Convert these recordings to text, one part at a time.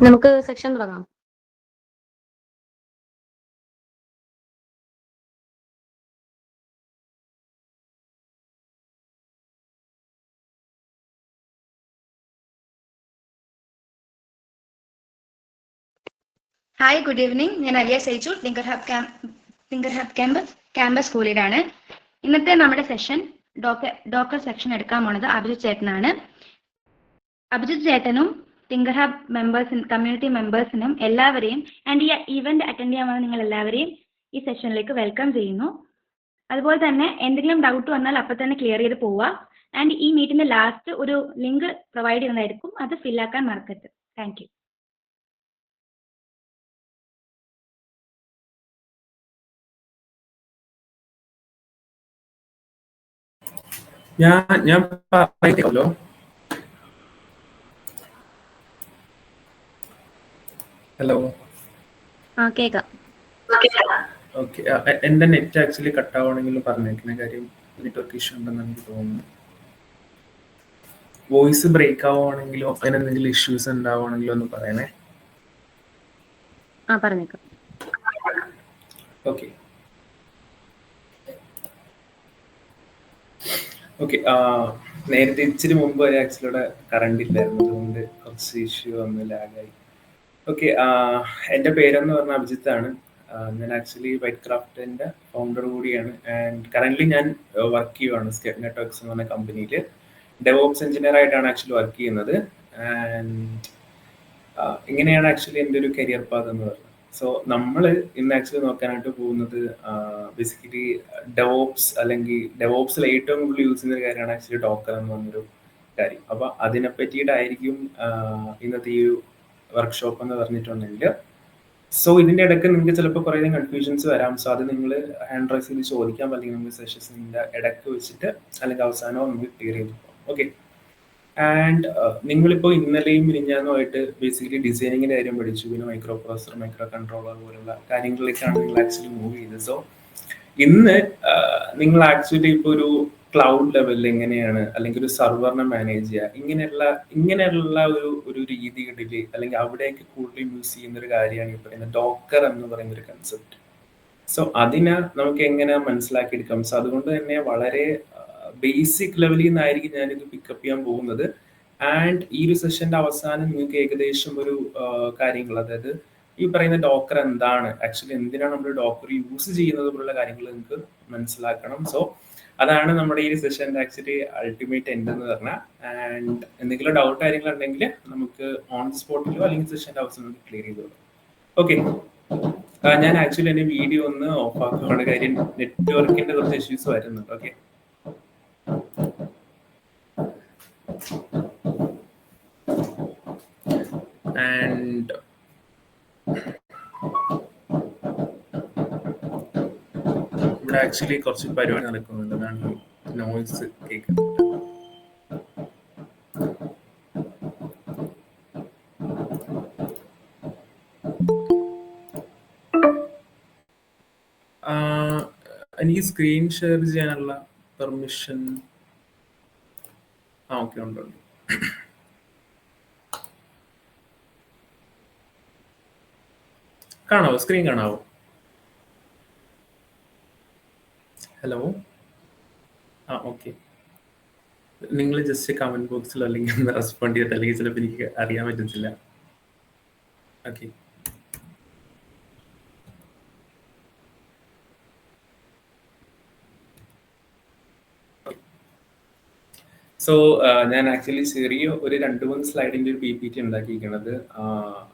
നമുക്ക് സെക്ഷൻ തുടങ്ങാം. Hi, good evening. ഞാൻ Aliya Saiju, Tinker Hub campus school ലീഡാണ്. ഇന്നത്തെ നമ്മുടെ സെഷൻ ഡോക്കർ സെക്ഷൻ എടുക്കാൻ പോണത് അഭിജിത്ത് ചേട്ടനാണ്. അഭിജിത്ത് ചേട്ടനും ടിങ്കർ ഹബ് കമ്മ്യൂണിറ്റി മെമ്പേഴ്സിനും എല്ലാവരെയും ആൻഡ് ഈ ഇവന്റ് അറ്റൻഡ് ചെയ്യാൻ വന്ന നിങ്ങൾ എല്ലാവരെയും ഈ സെഷനിലേക്ക് വെൽക്കം ചെയ്യുന്നു. അതുപോലെ തന്നെ എന്തെങ്കിലും ഡൗട്ട് വന്നാൽ അപ്പം തന്നെ ക്ലിയർ ചെയ്ത് പോവുക. ആൻഡ് ഈ മീറ്റിന്റെ ലാസ്റ്റ് ഒരു ലിങ്ക് പ്രൊവൈഡ് ചെയ്യുന്നതായിരിക്കും, അത് ഫില്ലാക്കാൻ മറക്കരുത്. Thank you. ഞാൻ പറയല്ലോ. ഹലോ, കേക്കാം. ഓക്കെ. എന്റെ നെറ്റ് ആക്ച്വലി കട്ടാവണമെങ്കിലും പറഞ്ഞേക്കുന്ന കാര്യം നെറ്റ്വർക്ക് ഇഷ്യൂ ഉണ്ടെന്ന് എനിക്ക് തോന്നുന്നു. വോയിസ് ബ്രേക്ക് ആവുകയാണെങ്കിലോ അങ്ങനെ എന്തെങ്കിലും ഇഷ്യൂസ് ഉണ്ടാവുകയാണെങ്കിലോ ഒന്ന് പറയണേ. പറഞ്ഞേക്കാം. Okay okay. നേരത്തെ ഇച്ചിരി മുമ്പ് വരെ ആക്ച്വലി ഇവിടെ കറണ്ട് ഇല്ലായിരുന്നു, അതുകൊണ്ട് കുറച്ച് ഇഷ്യൂ വന്ന് ലാഗായി. ഓക്കെ, എൻ്റെ പേരെന്ന് പറഞ്ഞ അഭിജിത്താണ്. ഞാൻ ആക്ച്വലി വൈറ്റ് ക്രാഫ്റ്റിൻ്റെ ഫൗണ്ടർ കൂടിയാണ്. ആൻഡ് കറൻ്റ്ലി ഞാൻ വർക്ക് ചെയ്യുവാണ് സ്റ്റെപ്പ് നെറ്റ്വർക്ക്സ് എന്ന് പറഞ്ഞ കമ്പനിയിൽ. ഡെവോപ്സ് എഞ്ചിനീയർ ആയിട്ടാണ് ആക്ച്വലി വർക്ക് ചെയ്യുന്നത്. ആൻഡ് ഇങ്ങനെയാണ് ആക്ച്വലി എൻ്റെ ഒരു കരിയർ പാത്ത് എന്ന് പറയുന്നത്. സോ നമ്മൾ ഇന്ന് ആക്ച്വലി നോക്കാനായിട്ട് പോകുന്നത് ബേസിക്കലി ഡെവോപ്സ് അല്ലെങ്കിൽ ഡെവോപ്സിൽ ഏറ്റവും കൂടുതൽ യൂസ് ചെയ്യുന്ന ഒരു കാര്യമാണ് ആക്ച്വലി ഡോക്കർ എന്ന് പറഞ്ഞൊരു കാര്യം. അപ്പോൾ അതിനെ പറ്റിയിട്ടായിരിക്കും ഇന്നത്തെ ഈ ഒരു വർക്ക്ഷോപ്പ് എന്ന് പറഞ്ഞിട്ടുണ്ടെങ്കിൽ. സോ ഇതിൻ്റെ ഇടയ്ക്ക് നിങ്ങൾക്ക് ചിലപ്പോൾ കുറേ കൺഫ്യൂഷൻസ് വരാം. സോ അത് നിങ്ങൾ ഹാൻഡ് റൈസ് ചെയ്ത് ചോദിക്കാം, അല്ലെങ്കിൽ നമുക്ക് സെഷൻസിൻ്റെ ഇടയ്ക്ക് വെച്ചിട്ട് അല്ലെങ്കിൽ അവസാനമോ നമുക്ക് ക്ലിയർ ചെയ്ത് പോകാം. ഓക്കെ. ആൻഡ് നിങ്ങളിപ്പോൾ ഇന്നലെയും മിനിഞ്ഞാന്നുമായിട്ട് ബേസിക്കലി ഡിസൈനിങ്ങിൻ്റെ കാര്യം പഠിച്ചു, പിന്നെ മൈക്രോ പ്രോസസർ, മൈക്രോ കൺട്രോളർ പോലുള്ള കാര്യങ്ങളിലേക്കാണ് നിങ്ങൾ ആക്ച്വലി മൂവ് ചെയ്തത്. സോ ഇന്ന് നിങ്ങൾ ആക്ച്വലി ഇപ്പോൾ ഒരു ക്ലൗഡ് ലെവലിൽ എങ്ങനെയാണ് അല്ലെങ്കിൽ ഒരു സർവറിനെ മാനേജ് ചെയ്യുക, ഇങ്ങനെയുള്ള ഒരു രീതികളിൽ അല്ലെങ്കിൽ അവിടേക്ക് കൂടുതൽ യൂസ് ചെയ്യുന്ന ഒരു കാര്യമാണ് ഈ പറയുന്നത് ഡോക്കർ എന്ന് പറയുന്ന ഒരു കൺസെപ്റ്റ്. സോ അതിനെ നമുക്ക് എങ്ങനെ മനസ്സിലാക്കിയെടുക്കാം. സോ അതുകൊണ്ട് തന്നെ വളരെ ബേസിക് ലെവലിൽ നിന്നായിരിക്കും ഞാനിത് പിക്കപ്പ് ചെയ്യാൻ പോകുന്നത്. ആൻഡ് ഈ ഒരു സെഷന്റെ അവസാനം നിങ്ങൾക്ക് ഏകദേശം ഒരു കാര്യങ്ങൾ, അതായത് ഈ പറയുന്ന ഡോക്കർ എന്താണ്, ആക്ച്വലി എന്തിനാണ് നമ്മൾ ഡോക്കർ യൂസ് ചെയ്യുന്നത് പോലുള്ള കാര്യങ്ങൾ നിങ്ങൾക്ക് മനസ്സിലാക്കണം. സോ അതാണ് നമ്മുടെ ഈ സെഷന്റെ ആക്ച്വലി അൾട്ടിമേറ്റ് എൻഡ് എന്ന് പറഞ്ഞാൽ. ആൻഡ് എന്തെങ്കിലും ഡൗട്ട് കാര്യങ്ങളുണ്ടെങ്കിൽ നമുക്ക് ഓൺ ദി സ്പോട്ടിലോ അല്ലെങ്കിൽ സെഷന്റെ അവസാനം ക്ലിയർ ചെയ്തോളൂ. ഓക്കെ. ഞാൻ ആക്ച്വലി എൻ്റെ വീഡിയോ ഒന്ന് ഓഫ് ആക്കുകയാണ്, കാര്യം നെറ്റ്വർക്കിന്റെ കുറച്ച് ഇഷ്യൂസ് വരുന്നുണ്ട്. ഓക്കെ. ആൻഡ് ഇവിടെ ആക്ച്വലി കുറച്ച് പരിപാടി നടക്കുന്നുണ്ട്, അതാണ് നോയ്സ് കേൾക്കുന്നത്. എനിക്ക് സ്ക്രീൻ ഷെയർ ചെയ്യാനുള്ള പെർമിഷൻ ഓക്കെ ഉണ്ട്. കാണാവോ? സ്ക്രീൻ കാണാവോ? ഹലോ. ഓക്കെ. നിങ്ങൾ ജസ്റ്റ് കമന്റ് ബോക്സിൽ അല്ലെങ്കിൽ ഒന്ന് റെസ്പോണ്ട് ചെയ്തിട്ട്, അല്ലെങ്കിൽ ചിലപ്പോൾ എനിക്ക് അറിയാൻ പറ്റത്തില്ല. ഓക്കെ. സോ ഞാൻ ആക്ച്വലി ചെറിയ ഒരു 2-3 സ്ലൈഡിന്റെ ഒരു PPT ഉണ്ടാക്കിയിരിക്കുന്നത്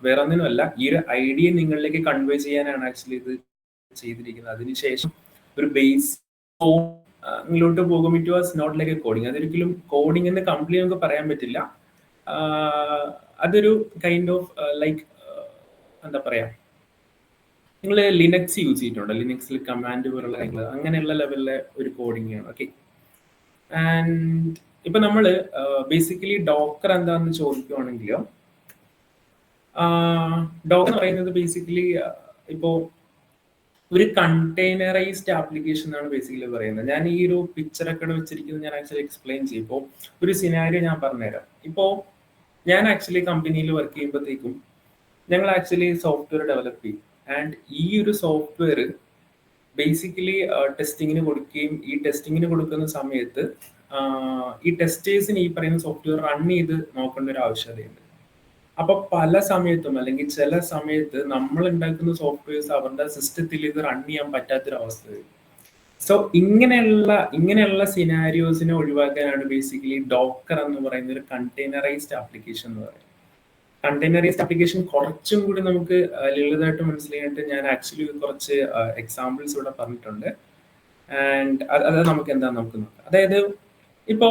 വേറെ ഒന്നിനുമല്ല, ഈ ഒരു ഐഡിയ നിങ്ങളിലേക്ക് കൺവേ ചെയ്യാനാണ് ആക്ച്വലി ഇത് ചെയ്തിരിക്കുന്നത്. അതിനുശേഷം ഒരു ബേസ് നിങ്ങളോട്ട് പോകും. It was not like a coding. അതൊരിക്കലും കോഡിങ് എന്ന് കംപ്ലീറ്റ് നമുക്ക് പറയാൻ പറ്റില്ല. അതൊരു കൈൻഡ് ഓഫ് ലൈക്ക് എന്താ പറയാ, നിങ്ങൾ ലിനക്സ് യൂസ് ചെയ്തിട്ടുണ്ടോ? ലിനക്സിൽ കമാൻഡ് പോലുള്ള കാര്യങ്ങൾ, അങ്ങനെയുള്ള ലെവലിലെ ഒരു കോഡിങ് ആണ്. ഓക്കെ. ആൻഡ് ഇപ്പൊ നമ്മള് ബേസിക്കലി ഡോക്കർ എന്താണെന്ന് ചോദിക്കുവാണെങ്കിൽ, ഡോക്കർ എന്ന് പറയുന്നത് ബേസിക്കലി ഇപ്പോ ഒരു കണ്ടെയ്നറൈസ്ഡ് ആപ്ലിക്കേഷൻ ആണ് ബേസിക്കലി പറയുന്നത്. ഞാൻ ഈ ഒരു പിക്ചറൊക്കെ വെച്ചിരിക്കുന്നത് ഞാൻ ആക്ച്വലി എക്സ്പ്ലെയിൻ ചെയ്യും. ഇപ്പോൾ ഒരു സിനാരിയോ ഞാൻ പറഞ്ഞുതരാം. ഇപ്പോൾ ഞാൻ ആക്ച്വലി കമ്പനിയിൽ വർക്ക് ചെയ്യുമ്പോഴത്തേക്കും ഞങ്ങൾ ആക്ച്വലി സോഫ്റ്റ്വെയർ ഡെവലപ്പ് ചെയ്യും. ആൻഡ് ഈ ഒരു സോഫ്റ്റ്വെയർ ബേസിക്കലി ടെസ്റ്റിങ്ങിന് കൊടുക്കുകയും ഈ ടെസ്റ്റിങ്ങിന് കൊടുക്കുന്ന സമയത്ത് ഈ ടെസ്റ്റേഴ്സിന് ഈ പറയുന്ന സോഫ്റ്റ്വെയർ റൺ ചെയ്ത് നോക്കേണ്ട ഒരു ആവശ്യകതയുണ്ട്. അപ്പൊ പല സമയത്തും അല്ലെങ്കിൽ ചില സമയത്ത് നമ്മൾ ഉണ്ടാക്കുന്ന സോഫ്റ്റ്വെയർസ് അവരുടെ സിസ്റ്റത്തിൽ ഇത് റൺ ചെയ്യാൻ പറ്റാത്തൊരവസ്ഥ വരും. സോ ഇങ്ങനെയുള്ള സിനാരിയോസിനെ ഒഴിവാക്കാനാണ് ബേസിക്കലി ഡോക്കർ എന്ന് പറയുന്ന ഒരു കണ്ടെയ്നറൈസ്ഡ് ആപ്ലിക്കേഷൻ എന്ന് പറയുന്നത്. കണ്ടെയ്നറൈസ്ഡ് ആപ്ലിക്കേഷൻ കുറച്ചും കൂടി നമുക്ക് ലളിതമായിട്ട് മനസ്സിലായിട്ട് ഞാൻ ആക്ച്വലി കുറച്ച് എക്സാമ്പിൾസ് ഇവിടെ പറഞ്ഞിട്ടുണ്ട്. ആൻഡ് അത് നമുക്ക് എന്താണെന്ന് നമുക്ക് നോക്കാം. അതായത് ഇപ്പോ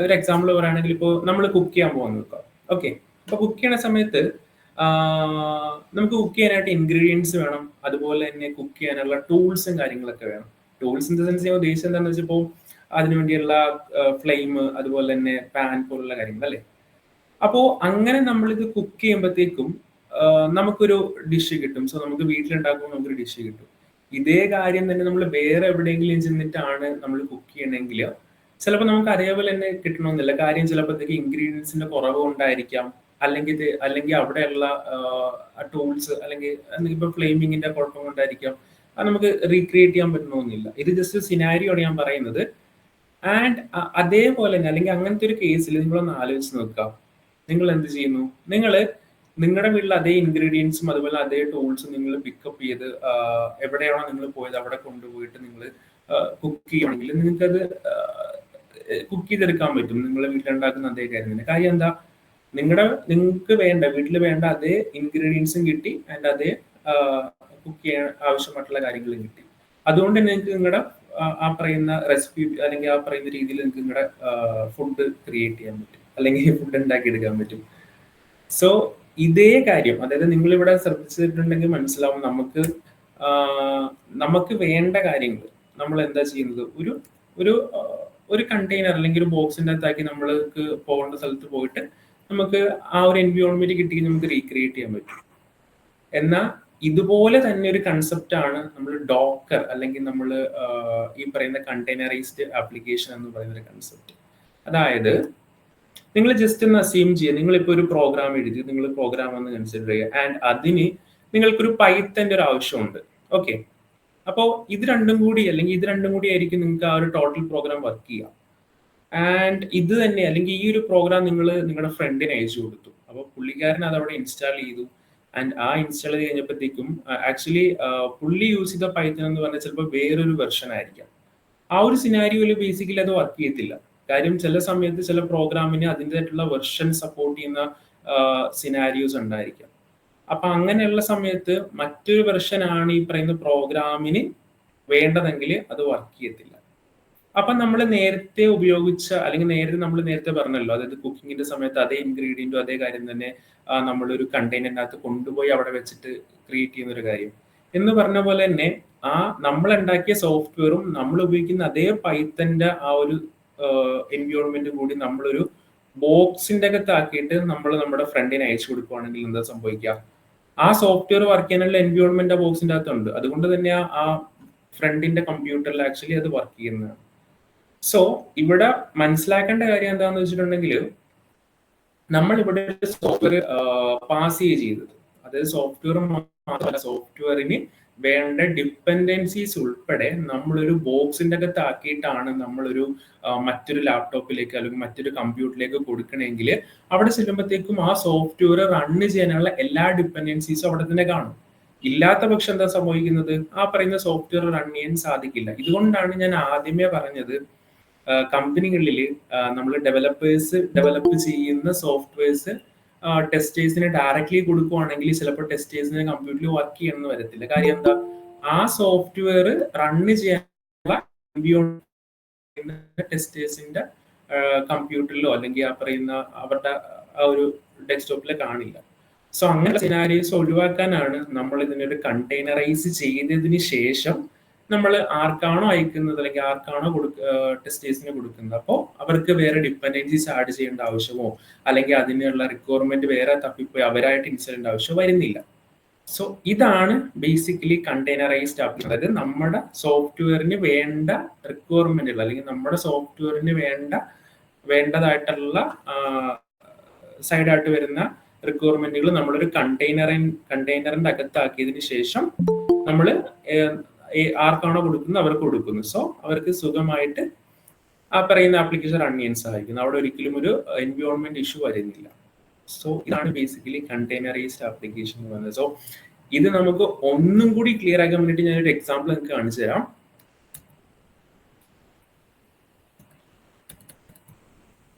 ഒരു എക്സാമ്പിൾ പറയുകയാണെങ്കിൽ ഇപ്പോൾ നമ്മൾ കുക്ക് ചെയ്യാൻ പോകാൻ നോക്കാം. ഓക്കെ, അപ്പൊ കുക്ക് ചെയ്യുന്ന സമയത്ത് നമുക്ക് കുക്ക് ചെയ്യാനായിട്ട് ഇൻഗ്രീഡിയൻസ് വേണം, അതുപോലെ തന്നെ കുക്ക് ചെയ്യാനുള്ള ടൂൾസും കാര്യങ്ങളൊക്കെ വേണം. ടൂൾസ് ഇൻ ദ സെൻസ് ഞാൻ ഉദ്ദേശിച്ചത് എന്താണെന്ന് വെച്ചപ്പോൾ അതിനുവേണ്ടിയുള്ള ഫ്ലെയിം, അതുപോലെ തന്നെ പാൻ പോലുള്ള കാര്യങ്ങൾ അല്ലേ. അപ്പോൾ അങ്ങനെ നമ്മളിത് കുക്ക് ചെയ്യുമ്പോഴത്തേക്കും നമുക്കൊരു ഡിഷ് കിട്ടും. സോ നമുക്ക് വീട്ടിലുണ്ടാക്കുമ്പോൾ നമുക്കൊരു ഡിഷ് കിട്ടും. ഇതേ കാര്യം തന്നെ നമ്മൾ വേറെ എവിടെയെങ്കിലും ചെന്നിട്ടാണ് നമ്മൾ കുക്ക് ചെയ്യണമെങ്കിൽ ചിലപ്പോൾ നമുക്ക് അതേപോലെ തന്നെ കിട്ടണമെന്നില്ല. കാര്യം ചിലപ്പോഴത്തേക്ക് ഇൻഗ്രീഡിയൻസിന്റെ കുറവ് കൊണ്ടായിരിക്കാം, അല്ലെങ്കിൽ അവിടെയുള്ള ടൂൾസ് അല്ലെങ്കിൽ ഇപ്പൊ ഫ്ലെയിമിങ്ങിന്റെ കുഴപ്പം കൊണ്ടായിരിക്കാം. അത് നമുക്ക് റീക്രിയേറ്റ് ചെയ്യാൻ പറ്റണമെന്നില്ല. ഇത് ജസ്റ്റ് സിനാരിയോ ആണ് ഞാൻ പറയുന്നത്. ആൻഡ് അതേപോലെ തന്നെ അല്ലെങ്കിൽ അങ്ങനത്തെ ഒരു കേസിൽ നിങ്ങളൊന്ന് ആലോചിച്ച് നോക്കുക, നിങ്ങൾ എന്ത് ചെയ്യുന്നു? നിങ്ങളുടെ വീട്ടിൽ അതേ ഇൻഗ്രീഡിയൻസും അതുപോലെ അതേ ടൂൾസും നിങ്ങൾ പിക്കപ്പ് ചെയ്ത് എവിടെയാണോ നിങ്ങൾ പോയത് അവിടെ കൊണ്ടുപോയിട്ട് നിങ്ങൾ കുക്ക് ചെയ്യുകയാണെങ്കിൽ നിങ്ങൾക്കത് കുക്ക് ചെയ്തെടുക്കാൻ പറ്റും. നിങ്ങളുടെ വീട്ടിലുണ്ടാക്കുന്ന അതേ കാര്യം തന്നെ. കാര്യം എന്താ? നിങ്ങൾക്ക് വീട്ടിൽ വേണ്ട അതേ ഇൻഗ്രീഡിയൻസും കിട്ടി ആൻഡ് അതേ കുക്ക് ചെയ്യാൻ ആവശ്യമായിട്ടുള്ള കാര്യങ്ങളും കിട്ടി. അതുകൊണ്ട് തന്നെ നിങ്ങൾക്ക് നിങ്ങളുടെ ആ പറയുന്ന റെസിപ്പി അല്ലെങ്കിൽ ആ പറയുന്ന രീതിയിൽ നിങ്ങൾക്ക് നിങ്ങളുടെ ഫുഡ് ക്രിയേറ്റ് ചെയ്യാൻ പറ്റും, അല്ലെങ്കിൽ ഫുഡ് ഉണ്ടാക്കി എടുക്കാൻ പറ്റും. സോ ഇതേ കാര്യം, അതായത് നിങ്ങളിവിടെ ശ്രദ്ധിച്ചിട്ടുണ്ടെങ്കിൽ മനസ്സിലാവും, നമുക്ക് വേണ്ട കാര്യങ്ങൾ നമ്മൾ എന്താ ചെയ്യുന്നത്, ഒരു കണ്ടെയ്നർ അല്ലെങ്കിൽ ഒരു ബോക്സിൻ്റെ അകത്താക്കി നമ്മൾക്ക് പോകേണ്ട സ്ഥലത്ത് പോയിട്ട് നമുക്ക് ആ ഒരു എൻവയോൺമെന്റ് കിട്ടി നമുക്ക് റീക്രിയേറ്റ് ചെയ്യാൻ പറ്റും. എന്നാൽ ഇതുപോലെ തന്നെ ഒരു കൺസെപ്റ്റ് ആണ് നമ്മൾ ഡോക്കർ അല്ലെങ്കിൽ നമ്മൾ ഈ പറയുന്ന കണ്ടെയ്നറൈസ്ഡ് ആപ്ലിക്കേഷൻ എന്ന് പറയുന്ന ഒരു കൺസെപ്റ്റ്. അതായത് നിങ്ങൾ ജസ്റ്റ് ഒന്ന് അസ്യൂം ചെയ്യുക, നിങ്ങളിപ്പോൾ ഒരു പ്രോഗ്രാം എഴുതി, നിങ്ങൾ പ്രോഗ്രാം ഒന്ന് കൺസിഡർ ചെയ്യുക ആൻഡ് അതിന് നിങ്ങൾക്കൊരു പൈത്തൻ്റെ ഒരു ആവശ്യമുണ്ട്. ഓക്കെ, അപ്പോൾ ഇത് രണ്ടും കൂടി ആയിരിക്കും നിങ്ങൾക്ക് ആ ഒരു ടോട്ടൽ പ്രോഗ്രാം വർക്ക് ചെയ്യുക. ആൻഡ് ഇത് തന്നെ അല്ലെങ്കിൽ ഈ ഒരു പ്രോഗ്രാം നിങ്ങൾ നിങ്ങളുടെ ഫ്രണ്ടിന് അയച്ചു കൊടുത്തു. അപ്പോൾ പുള്ളിക്കാരൻ അത് അവിടെ ഇൻസ്റ്റാൾ ചെയ്തു. ആൻഡ് ആ ഇൻസ്റ്റാൾ ചെയ്ത് കഴിഞ്ഞപ്പോഴത്തേക്കും ആക്ച്വലി പുള്ളി യൂസ് ചെയ്ത പൈത്തൺ എന്ന് പറഞ്ഞാൽ ചിലപ്പോൾ വേറൊരു വെർഷൻ ആയിരിക്കാം. ആ ഒരു സിനാരിയോയിൽ ബേസിക്കലി അത് വർക്ക് ചെയ്യത്തില്ല. കാര്യം ചില സമയത്ത് ചില പ്രോഗ്രാമിന് അതിൻ്റെതായിട്ടുള്ള വെർഷൻ സപ്പോർട്ട് ചെയ്യുന്ന സിനാരിയോസ് ഉണ്ടായിരിക്കാം. അപ്പൊ അങ്ങനെയുള്ള സമയത്ത് മറ്റൊരു വെർഷൻ ആണ് ഈ പറയുന്ന പ്രോഗ്രാമിന് വേണ്ടതെങ്കിൽ അത് വർക്ക് ചെയ്യത്തില്ല. അപ്പൊ നമ്മൾ നേരത്തെ ഉപയോഗിച്ച അല്ലെങ്കിൽ നമ്മൾ നേരത്തെ പറഞ്ഞല്ലോ, അതായത് കുക്കിങ്ങിന്റെ സമയത്ത് അതേ ഇൻഗ്രീഡിയന്റും അതേ കാര്യം തന്നെ നമ്മളൊരു കണ്ടെയ്നറിനകത്ത് കൊണ്ടുപോയി അവിടെ വെച്ചിട്ട് ക്രിയേറ്റ് ചെയ്യുന്ന ഒരു കാര്യം എന്ന് പറഞ്ഞ പോലെ തന്നെ നമ്മൾ ഉണ്ടാക്കിയ സോഫ്റ്റ്വെയറും നമ്മൾ ഉപയോഗിക്കുന്ന അതേ പൈത്തന്റെ ആ ഒരു എൻവയോൺമെന്റും കൂടി നമ്മളൊരു ബോക്സിന്റെ അകത്ത് ആക്കിയിട്ട് നമ്മൾ നമ്മുടെ ഫ്രണ്ടിനെ അയച്ചു കൊടുക്കുകയാണെങ്കിൽ എന്താ സംഭവിക്കുക? ആ സോഫ്റ്റ്വെയർ വർക്ക് ചെയ്യാനുള്ള എൻവയോൺമെന്റ് ആ ബോക്സിന്റെ അകത്തുണ്ട്. അതുകൊണ്ട് തന്നെ ആ ഫ്രണ്ടിന്റെ കമ്പ്യൂട്ടറിൽ ആക്ച്വലി അത് വർക്ക് ചെയ്യുന്നതാണ്. സോ ഇവിടെ മനസ്സിലാക്കേണ്ട കാര്യം എന്താണെന്ന് വെച്ചിട്ടുണ്ടെങ്കിൽ നമ്മൾ ഇവിടെ സോഫ്റ്റ്വെയർ പാസ് ചെയ്തത്, അതായത് സോഫ്റ്റ്വെയർ മാത്രമല്ല സോഫ്റ്റ്വെയറിന് വേണ്ട ഡിപ്പെൻഡൻസീസ് ഉൾപ്പെടെ നമ്മളൊരു ബോക്സിന്റെ അകത്ത് ആക്കിയിട്ടാണ് നമ്മളൊരു മറ്റൊരു ലാപ്ടോപ്പിലേക്ക് അല്ലെങ്കിൽ മറ്റൊരു കമ്പ്യൂട്ടറിലേക്ക് കൊടുക്കണമെങ്കിൽ അവിടെ ചെല്ലുമ്പോഴത്തേക്കും ആ സോഫ്റ്റ്വെയർ റൺ ചെയ്യാനുള്ള എല്ലാ ഡിപ്പെൻഡൻസീസും അവിടെ തന്നെ കാണും. ഇല്ലാത്ത പക്ഷം എന്താ സംഭവിക്കുന്നത്? ആ പറയുന്ന സോഫ്റ്റ്വെയർ റൺ ചെയ്യാൻ സാധിക്കില്ല. ഇതുകൊണ്ടാണ് ഞാൻ ആദ്യമേ പറഞ്ഞത് കമ്പനികളിൽ നമ്മൾ ഡെവലപ്പ് ചെയ്യുന്ന സോഫ്റ്റ്വെയർസ് ടെസ്റ്റേഴ്സിന് ഡയറക്ട്ലി കൊടുക്കുവാണെങ്കിൽ ചിലപ്പോൾ ടെസ്റ്റേഴ്സിന് കമ്പ്യൂട്ടറിൽ വർക്ക് ചെയ്യണമെന്ന് വരത്തില്ല. കാര്യം എന്താ? ആ സോഫ്റ്റ്വെയർ റൺ ചെയ്യാനുള്ള ടെസ്റ്റേഴ്സിന്റെ കമ്പ്യൂട്ടറിലോ അല്ലെങ്കിൽ ആ പറയുന്ന അവരുടെ ആ ഒരു ഡെസ്ക്ടോപ്പിലോ കാണില്ല. സോ അങ്ങനെ സിനാരിയോസ് ഒഴിവാക്കാനാണ് നമ്മൾ ഇതിനൊരു കണ്ടെയ്നറൈസ് ചെയ്തതിന് ശേഷം നമ്മൾ ആർക്കാണോ അയക്കുന്നത് അല്ലെങ്കിൽ ആർക്കാണോ ടെസ്റ്റേഴ്സിന് കൊടുക്കുന്നത്, അപ്പോൾ അവർക്ക് വേറെ ഡിപ്പെൻഡൻസീസ് ആഡ് ചെയ്യേണ്ട ആവശ്യമോ അല്ലെങ്കിൽ അതിനുള്ള റിക്വയർമെന്റ് വേറെ തപ്പിപ്പോയി അവരായിട്ട് ഇൻസ്റ്റാൾ ചെയ്യേണ്ട ആവശ്യമോ വരുന്നില്ല. സോ ഇതാണ് ബേസിക്കലി കണ്ടെയ്നറൈസ്ഡ് ആപ്ലിക്കേഷൻ. അതായത് നമ്മുടെ സോഫ്റ്റ്വെയറിന് വേണ്ട റിക്വയർമെന്റുകൾ അല്ലെങ്കിൽ നമ്മുടെ സോഫ്റ്റ്വെയറിന് വേണ്ടതായിട്ടുള്ള സൈഡായിട്ട് വരുന്ന റിക്വയർമെന്റുകൾ നമ്മളൊരു കണ്ടെയ്നറിന്റെ അകത്താക്കിയതിന് ശേഷം നമ്മൾ ആർക്കാണോ കൊടുക്കുന്നത് അവർക്ക് കൊടുക്കുന്നു. സോ അവർക്ക് സുഖമായിട്ട് ആ പറയുന്ന ആപ്ലിക്കേഷൻ റൺ ചെയ്യാൻ സഹായിക്കുന്നു. അവിടെ ഒരിക്കലും ഒരു എൻവയോൺമെന്റ് ഇഷ്യൂ വരുന്നില്ല. സോ ഇതാണ് ബേസിക്കലി കണ്ടെയ്നറൈസ്ഡ് ആപ്ലിക്കേഷൻ എന്ന് പറയുന്നത്. സോ ഇത് നമുക്ക് ഒന്നും കൂടി ക്ലിയർ ആക്കാൻ വേണ്ടിയിട്ട് ഞാനൊരു എക്സാമ്പിൾ നിങ്ങൾക്ക് കാണിച്ചു തരാം.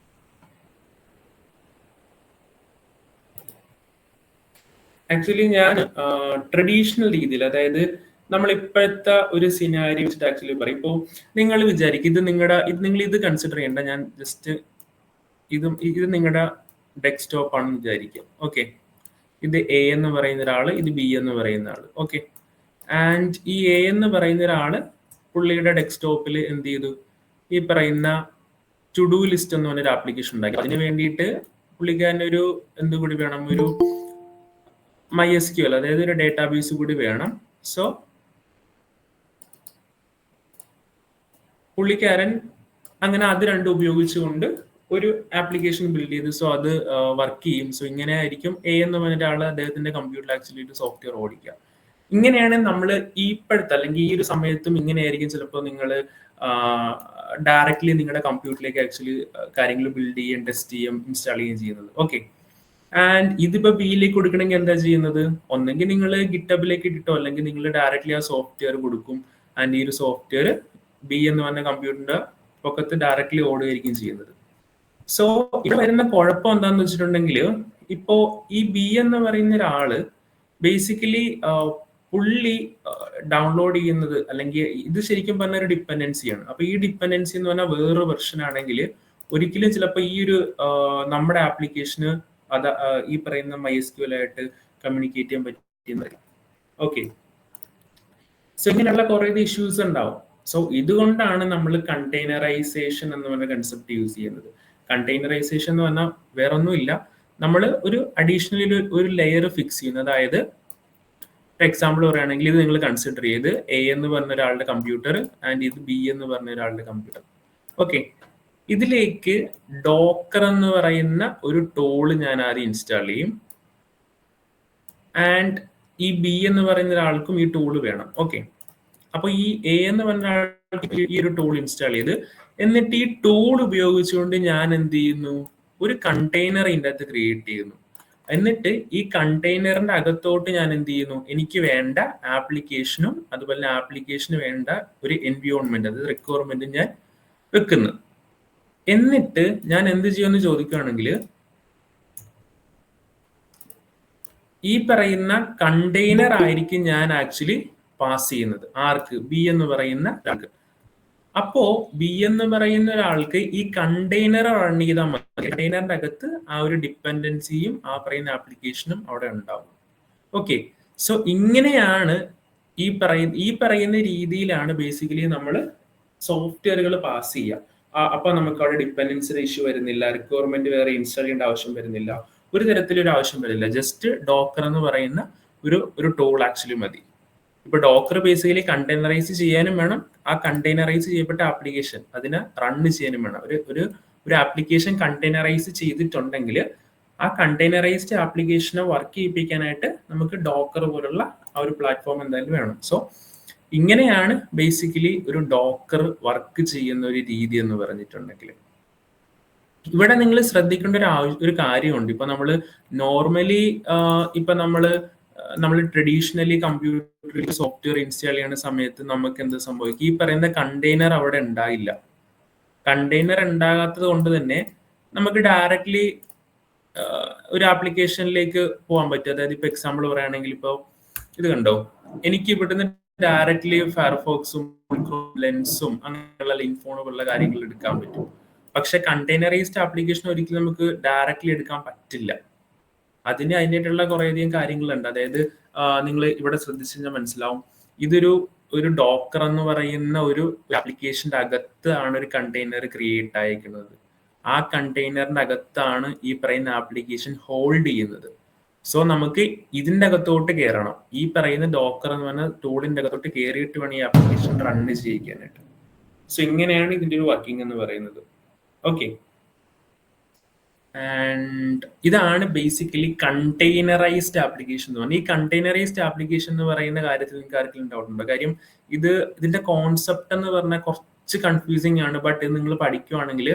ആക്ച്വലി ഞാൻ ട്രഡീഷണൽ രീതിയിൽ, അതായത് നമ്മൾ ഇപ്പോഴത്തെ ഒരു സിനാരി വെച്ചിട്ട് ആക്ച്വലി പറയും. ഇപ്പോൾ നിങ്ങൾ വിചാരിക്കും നിങ്ങൾ ഇത് കൺസിഡർ ചെയ്യേണ്ട, ഞാൻ ജസ്റ്റ് ഇത് നിങ്ങളുടെ ഡെസ്ക്ടോപ്പ് ആണെന്ന് വിചാരിക്കും. ഓക്കെ, ഇത് എ എന്ന് പറയുന്ന ഒരാള്, ഇത് ബി എന്ന് പറയുന്ന ആള്. ഓക്കെ, ആൻഡ് ഈ എ എന്ന് പറയുന്ന ഒരാള് പുള്ളിയുടെ ഡെസ്ക്ടോപ്പിൽ എന്ത് ചെയ്തു, ഈ പറയുന്ന ടു ഡു ലിസ്റ്റ് എന്ന് പറഞ്ഞൊരു ആപ്ലിക്കേഷൻ ഉണ്ടാക്കി. അതിന് വേണ്ടിയിട്ട് പുള്ളിക്കാരൻ്റെ ഒരു എന്തുകൂടി വേണം, ഒരു MySQL, അതായത് ഒരു ഡേറ്റാബേസ് കൂടി വേണം. സോ പുള്ളിക്കാരൻ അങ്ങനെ അത് രണ്ടും ഉപയോഗിച്ചുകൊണ്ട് ഒരു ആപ്ലിക്കേഷൻ ബിൽഡ് ചെയ്ത് സോ അത് വർക്ക് ചെയ്യും. സോ ഇങ്ങനെ ആയിരിക്കും എ എന്ന് പറഞ്ഞ ഒരാൾ അദ്ദേഹത്തിന്റെ കമ്പ്യൂട്ടറിൽ ആക്ച്വലി ഒരു സോഫ്റ്റ്വെയർ ഓടിക്കുക. ഇങ്ങനെയാണ് നമ്മൾ ഇപ്പോഴത്തെ അല്ലെങ്കിൽ ഈ ഒരു സമയത്തും ഇങ്ങനെയായിരിക്കും ചിലപ്പോൾ നിങ്ങൾ ഡയറക്റ്റ്ലി നിങ്ങളുടെ കമ്പ്യൂട്ടറിലേക്ക് ആക്ച്വലി കാര്യങ്ങൾ ബിൽഡ് ചെയ്യുകയും ടെസ്റ്റ് ചെയ്യുകയും ഇൻസ്റ്റാൾ ചെയ്യുകയും ചെയ്യുന്നത്. ഓക്കെ, ആൻഡ് ഇതിപ്പോ ബിയിലേക്ക് കൊടുക്കണമെങ്കിൽ എന്താ ചെയ്യുന്നത്, ഒന്നെങ്കിൽ നിങ്ങൾ ഗിറ്റബിലേക്ക് ഇട്ടിട്ടോ അല്ലെങ്കിൽ നിങ്ങൾ ഡയറക്റ്റ്ലി ആ സോഫ്റ്റ്വെയർ കൊടുക്കും. ആൻഡ് ഈ ഒരു സോഫ്റ്റ്വെയർ ബി എന്ന് പറഞ്ഞ കമ്പ്യൂട്ടറിന്റെ പൊക്കത്ത് ഡയറക്റ്റ്ലി ഓടുകയായിരിക്കും ചെയ്യുന്നത്. സോ ഇവിടെ വരുന്ന കുഴപ്പം എന്താന്ന് വെച്ചിട്ടുണ്ടെങ്കിൽ, ഇപ്പോ ഈ ബി എന്ന് പറയുന്ന ഒരാള് ബേസിക്കലി പുള്ളി ഡൗൺലോഡ് ചെയ്യുന്നത്, അല്ലെങ്കിൽ ഇത് ശരിക്കും പറഞ്ഞ ഒരു ഡിപ്പെൻഡൻസിയാണ്. അപ്പൊ ഈ ഡിപ്പെൻഡൻസി എന്ന് പറഞ്ഞാൽ വേറൊരു വെർഷൻ ആണെങ്കിൽ ഒരിക്കലും ചിലപ്പോൾ ഈ ഒരു നമ്മുടെ ആപ്ലിക്കേഷന് അത് ഈ പറയുന്ന MySQL ആയിട്ട് കമ്മ്യൂണിക്കേറ്റ് ചെയ്യാൻ പറ്റുന്നില്ല. ഓക്കെ, സോ ഇങ്ങനെയുള്ള കുറെ ഇഷ്യൂസ് ഉണ്ടാവും. സോ ഇതുകൊണ്ടാണ് നമ്മൾ കണ്ടെയ്നറൈസേഷൻ എന്ന് പറഞ്ഞ കൺസെപ്റ്റ് യൂസ് ചെയ്യുന്നത്. കണ്ടെയ്നറൈസേഷൻ എന്ന് പറഞ്ഞാൽ വേറെ ഒന്നുമില്ല, നമ്മൾ ഒരു അഡീഷണലി ഒരു ലെയർ ഫിക്സ് ചെയ്യുന്നത്. അതായത് എക്സാമ്പിൾ പറയുകയാണെങ്കിൽ ഇത് നിങ്ങൾ കൺസിഡർ ചെയ്ത് എ എന്ന് പറഞ്ഞ ഒരാളുടെ കമ്പ്യൂട്ടർ ആൻഡ് ഇത് ബി എന്ന് പറഞ്ഞ ഒരാളുടെ കമ്പ്യൂട്ടർ. ഓക്കെ, ഇതിലേക്ക് ഡോക്കർ എന്ന് പറയുന്ന ഒരു ടൂള് ഞാൻ ആദ്യം ഇൻസ്റ്റാൾ ചെയ്യും. ആൻഡ് ഈ ബി എന്ന് പറയുന്ന ഒരാൾക്കും ഈ ടൂള് വേണം. ഓക്കെ, അപ്പൊ ഈ എ എന്ന് പറഞ്ഞ ഒരാൾക്ക് ഈ ഒരു ടൂൾ ഇൻസ്റ്റാൾ ചെയ്ത് എന്നിട്ട് ഈ ടൂൾ ഉപയോഗിച്ചുകൊണ്ട് ഞാൻ എന്ത് ചെയ്യുന്നു, ഒരു കണ്ടെയ്നർ ഇതിൻ്റെ അകത്ത് ക്രിയേറ്റ് ചെയ്യുന്നു. എന്നിട്ട് ഈ കണ്ടെയ്നറിന്റെ അകത്തോട്ട് ഞാൻ എന്ത് ചെയ്യുന്നു, എനിക്ക് വേണ്ട ആപ്ലിക്കേഷനും അതുപോലെ ആപ്ലിക്കേഷന് വേണ്ട ഒരു എൻവയോൺമെന്റ്, അതായത് റിക്വയർമെന്റും ഞാൻ വെക്കുന്നു. എന്നിട്ട് ഞാൻ എന്ത് ചെയ്യുമെന്ന് ചോദിക്കുകയാണെങ്കിൽ, ഈ പറയുന്ന കണ്ടെയ്നർ ആയിരിക്കും ഞാൻ ആക്ച്വലി പാസ് ചെയ്യുന്നത്. ആർക്ക്? ബി എന്ന് പറയുന്ന ഒരാൾക്ക്. അപ്പോ ബി എന്ന് പറയുന്ന ഒരാൾക്ക് ഈ കണ്ടെയ്നർ റൺ ചെയ്താൽ മതി. കണ്ടെയ്നറിന്റെ അകത്ത് ആ ഒരു ഡിപ്പെൻഡൻസിയും ആ പറയുന്ന ആപ്ലിക്കേഷനും അവിടെ ഉണ്ടാവും. ഓക്കെ, സോ ഇങ്ങനെയാണ് ഈ പറയുന്ന രീതിയിലാണ് ബേസിക്കലി നമ്മൾ സോഫ്റ്റ്വെയറുകൾ പാസ് ചെയ്യുക. അപ്പൊ നമുക്ക് അവിടെ ഡിപ്പെൻഡൻസിയുടെ ഇഷ്യൂ വരുന്നില്ല, റിക്വയർമെന്റ് വേറെ ഇൻസ്റ്റാൾ ചെയ്യേണ്ട ആവശ്യം വരുന്നില്ല, ഒരു തരത്തിലൊരു ആവശ്യം വരില്ല. ജസ്റ്റ് ഡോക്കർ എന്ന് പറയുന്ന ഒരു ടൂൾ ആക്ച്വലി മതി. ഇപ്പൊ ഡോക്കർ ബേസിക്കലി കണ്ടെയ്നറൈസ് ചെയ്യാനും വേണം, ആ കണ്ടെയ്നറൈസ് ചെയ്യപ്പെട്ട ആപ്ലിക്കേഷൻ അതിനെ റൺ ചെയ്യാനും വേണം. ഒരു ആപ്ലിക്കേഷൻ കണ്ടെയ്നറൈസ് ചെയ്തിട്ടുണ്ടെങ്കിൽ ആ കണ്ടെയ്നറൈസ്ഡ് ആപ്ലിക്കേഷനെ വർക്ക് ചെയ്യിപ്പിക്കാനായിട്ട് നമുക്ക് ഡോക്കർ പോലുള്ള ആ ഒരു പ്ലാറ്റ്ഫോം എന്തായാലും വേണം. സോ ഇങ്ങനെയാണ് ബേസിക്കലി ഒരു ഡോക്കർ വർക്ക് ചെയ്യുന്ന ഒരു രീതി എന്ന് പറഞ്ഞിട്ടുണ്ടെങ്കിൽ. ഇവിടെ നിങ്ങൾ ശ്രദ്ധിക്കേണ്ട ഒരു കാര്യമുണ്ട്. ഇപ്പൊ നമ്മൾ നോർമലി ഇപ്പൊ നമ്മൾ ട്രഡീഷണലി കമ്പ്യൂട്ടറിൽ സോഫ്റ്റ്വെയർ ഇൻസ്റ്റാൾ ചെയ്യുന്ന സമയത്ത് നമുക്ക് എന്ത് സംഭവിക്കും, ഈ പറയുന്ന കണ്ടെയ്നർ അവിടെ ഉണ്ടായില്ല. കണ്ടെയ്നർ ഉണ്ടാകാത്തത് കൊണ്ട് തന്നെ നമുക്ക് ഡയറക്ട്ലി ഒരു ആപ്ലിക്കേഷനിലേക്ക് പോകാൻ പറ്റും. അതായത് ഇപ്പൊ എക്സാമ്പിൾ പറയുകയാണെങ്കിൽ ഇപ്പൊ ഇത് കണ്ടോ, എനിക്ക് ഇവിടുന്ന് ഡയറക്ട്ലി ഫയർഫോക്സും ലെൻസും അങ്ങനെയുള്ള ലിങ്ക്ഫോൺ പോലുള്ള കാര്യങ്ങൾ എടുക്കാൻ പറ്റും. പക്ഷെ കണ്ടെയ്നറൈസ്ഡ് ആപ്ലിക്കേഷൻ ഒരിക്കലും നമുക്ക് ഡയറക്ട്ലി എടുക്കാൻ പറ്റില്ല. അതിൻ്റെതായിട്ടുള്ള കുറേയധികം കാര്യങ്ങളുണ്ട്. അതായത് നിങ്ങൾ ഇവിടെ ശ്രദ്ധിച്ചു കഴിഞ്ഞാൽ മനസ്സിലാവും, ഒരു ഡോക്കർ എന്ന് പറയുന്ന ഒരു ആപ്ലിക്കേഷന്റെ അകത്ത് ആണ് ഒരു കണ്ടെയ്നർ ക്രിയേറ്റ് ആയിരിക്കുന്നത്. ആ കണ്ടെയ്നറിന്റെ അകത്താണ് ഈ പറയുന്ന ആപ്ലിക്കേഷൻ ഹോൾഡ് ചെയ്യുന്നത്. സോ നമുക്ക് ഇതിന്റെ അകത്തോട്ട് കയറണം. ഈ പറയുന്ന ഡോക്കർ എന്ന് പറഞ്ഞ ടൂളിന്റെ അകത്തോട്ട് കയറിയിട്ട് വേണം ഈ ആപ്ലിക്കേഷൻ റൺ ചെയ്യിക്കാനായിട്ട്. സോ ഇങ്ങനെയാണ് ഇതിന്റെ ഒരു വർക്കിംഗ് എന്ന് പറയുന്നത്. ഓക്കെ, ആൻഡ് ഇതാണ് ബേസിക്കലി കണ്ടെയ്നറൈസ്ഡ് ആപ്ലിക്കേഷൻ എന്ന് പറഞ്ഞാൽ. ഈ കണ്ടെയ്നറൈസ്ഡ് ആപ്ലിക്കേഷൻ എന്ന് പറയുന്ന കാര്യത്തിൽ നിങ്ങൾക്ക് ആർക്കെങ്കിലും ഡൗട്ട് ഉണ്ടോ? കാര്യം ഇതിന്റെ കോൺസെപ്റ്റ് എന്ന് പറഞ്ഞാൽ കുറച്ച് കൺഫ്യൂസിങ് ആണ്. ബട്ട് ഇത് നിങ്ങൾ പഠിക്കുവാണെങ്കിൽ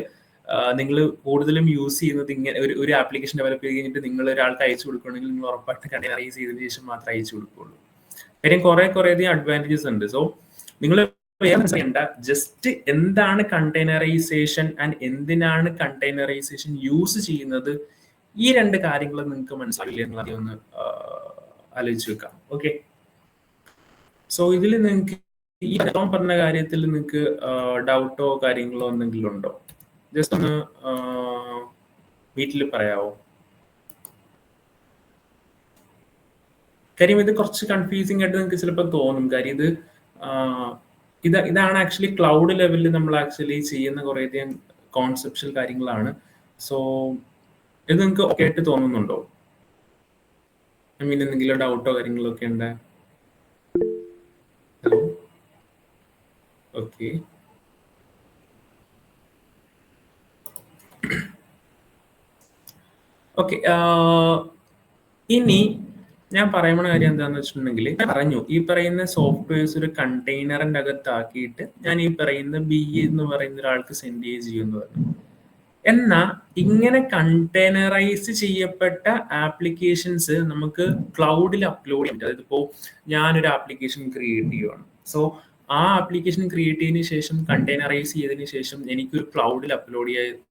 നിങ്ങൾ കൂടുതലും യൂസ് ചെയ്യുന്നത് ഇങ്ങനെ ഒരു ആപ്ലിക്കേഷൻ ഡെവലപ്പ് ചെയ്ത് കഴിഞ്ഞിട്ട് നിങ്ങൾ ഒരാൾക്ക് അയച്ചു കൊടുക്കുകയാണെങ്കിൽ നിങ്ങൾ ഉറപ്പായിട്ട് കണ്ടെയ്നറൈസ് ചെയ്തതിനു ശേഷം മാത്രമേ അയച്ചു കൊടുക്കുകയുള്ളൂ. കാര്യം കുറെ അധികം അഡ്വാൻറ്റേജസ് ഉണ്ട്. സോ നിങ്ങൾ വേറെ മനസ്സിലാക്കേണ്ട ജസ്റ്റ് എന്താണ് കണ്ടെയ്നറൈസേഷൻ ആൻഡ് എന്തിനാണ് കണ്ടെയ്നറൈസേഷൻ യൂസ് ചെയ്യുന്നത്, ഈ രണ്ട് കാര്യങ്ങൾ നിങ്ങൾക്ക് മനസ്സിലായില്ല എന്നുള്ളത് ഒന്ന് ആലോചിച്ച് വെക്കാം. ഓക്കെ, സോ ഇതിൽ നിങ്ങൾക്ക് ഈ പറഞ്ഞ കാര്യത്തിൽ നിങ്ങൾക്ക് ഡൗട്ടോ കാര്യങ്ങളോ എന്തെങ്കിലും ഉണ്ടോ? ജസ്റ്റ് ഒന്ന് വീട്ടിൽ പറയാവോ? കാര്യം ഇത് കുറച്ച് കൺഫ്യൂസിങ് ആയിട്ട് നിങ്ങൾക്ക് ചിലപ്പോൾ തോന്നും. കാര്യം ഇതാണ് ആക്ച്വലി ക്ലൗഡ് ലെവലിൽ നമ്മൾ ആക്ച്വലി ചെയ്യുന്ന കുറേയധികം കോൺസെപ്ഷ്യൽ കാര്യങ്ങളാണ്. സോ ഇത് നിങ്ങൾക്ക് ഓക്കെ ആയിട്ട് തോന്നുന്നുണ്ടോ? ഐ മീൻ എന്തെങ്കിലും ഡൗട്ടോ കാര്യങ്ങളോ ഒക്കെ ഉണ്ട്? Hello, okay. ഓക്കെ, ഇനി ഞാൻ പറയുന്ന കാര്യം എന്താണെന്ന് വെച്ചിട്ടുണ്ടെങ്കിൽ, പറഞ്ഞു ഈ പറയുന്ന സോഫ്റ്റ്വെയർസ് ഒരു കണ്ടെയ്നറിന്റെ അകത്താക്കിയിട്ട് ഞാൻ ഈ പറയുന്ന ബി എന്ന് പറയുന്ന ഒരാൾക്ക് സെൻഡ് ചെയ്യുമെന്ന് പറഞ്ഞു. എന്നാൽ ഇങ്ങനെ കണ്ടെയ്നറൈസ് ചെയ്യപ്പെട്ട ആപ്ലിക്കേഷൻസ് നമുക്ക് ക്ലൗഡിൽ അപ്ലോഡ് ചെയ്യാൻ പറ്റും. അതായത് ഇപ്പോൾ ഞാനൊരു ആപ്ലിക്കേഷൻ ക്രിയേറ്റ് ചെയ്യുവാണ്. സോ ആ ആപ്ലിക്കേഷൻ ക്രിയേറ്റ് ചെയ്തതിനു ശേഷം കണ്ടെയ്നറൈസ് ചെയ്തതിനു ശേഷം എനിക്കൊരു ക്ലൗഡിൽ അപ്ലോഡ് ചെയ്യാൻ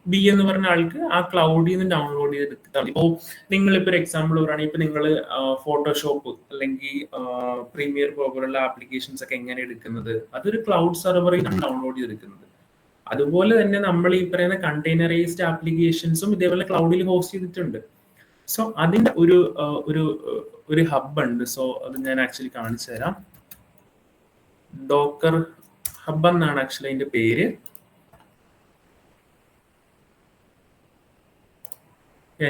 ബി എന്ന് പറഞ്ഞ ആൾക്ക് ആ ക്ലൗഡിൽ നിന്ന് ഡൗൺലോഡ് ചെയ്തെടുത്തിട്ടാണ്. ഇപ്പോൾ നിങ്ങളിപ്പോൾ ഒരു എക്സാമ്പിൾ പറയുകയാണെങ്കിൽ ഇപ്പൊ നിങ്ങൾ ഫോട്ടോഷോപ്പ് അല്ലെങ്കിൽ പ്രീമിയർ പോലുള്ള ആപ്ലിക്കേഷൻസ് ഒക്കെ എങ്ങനെ എടുക്കുന്നത്, അതൊരു ക്ലൗഡ് സെർവറിൽ നിന്നാണ് ഡൗൺലോഡ് ചെയ്തെടുക്കുന്നത്. അതുപോലെ തന്നെ നമ്മൾ ഈ പറയുന്ന കണ്ടെയ്നറൈസ്ഡ് ആപ്ലിക്കേഷൻസും ഇതേപോലെ ക്ലൗഡിൽ ഹോസ്റ്റ് ചെയ്തിട്ടുണ്ട്. സോ അതിന്റെ ഒരു ഹബ് ഉണ്ട്. സോ അത് ഞാൻ ആക്ച്വലി കാണിച്ചു തരാം. ഡോക്കർ ഹബ് എന്നാണ് ആക്ച്വലി അതിന്റെ പേര്.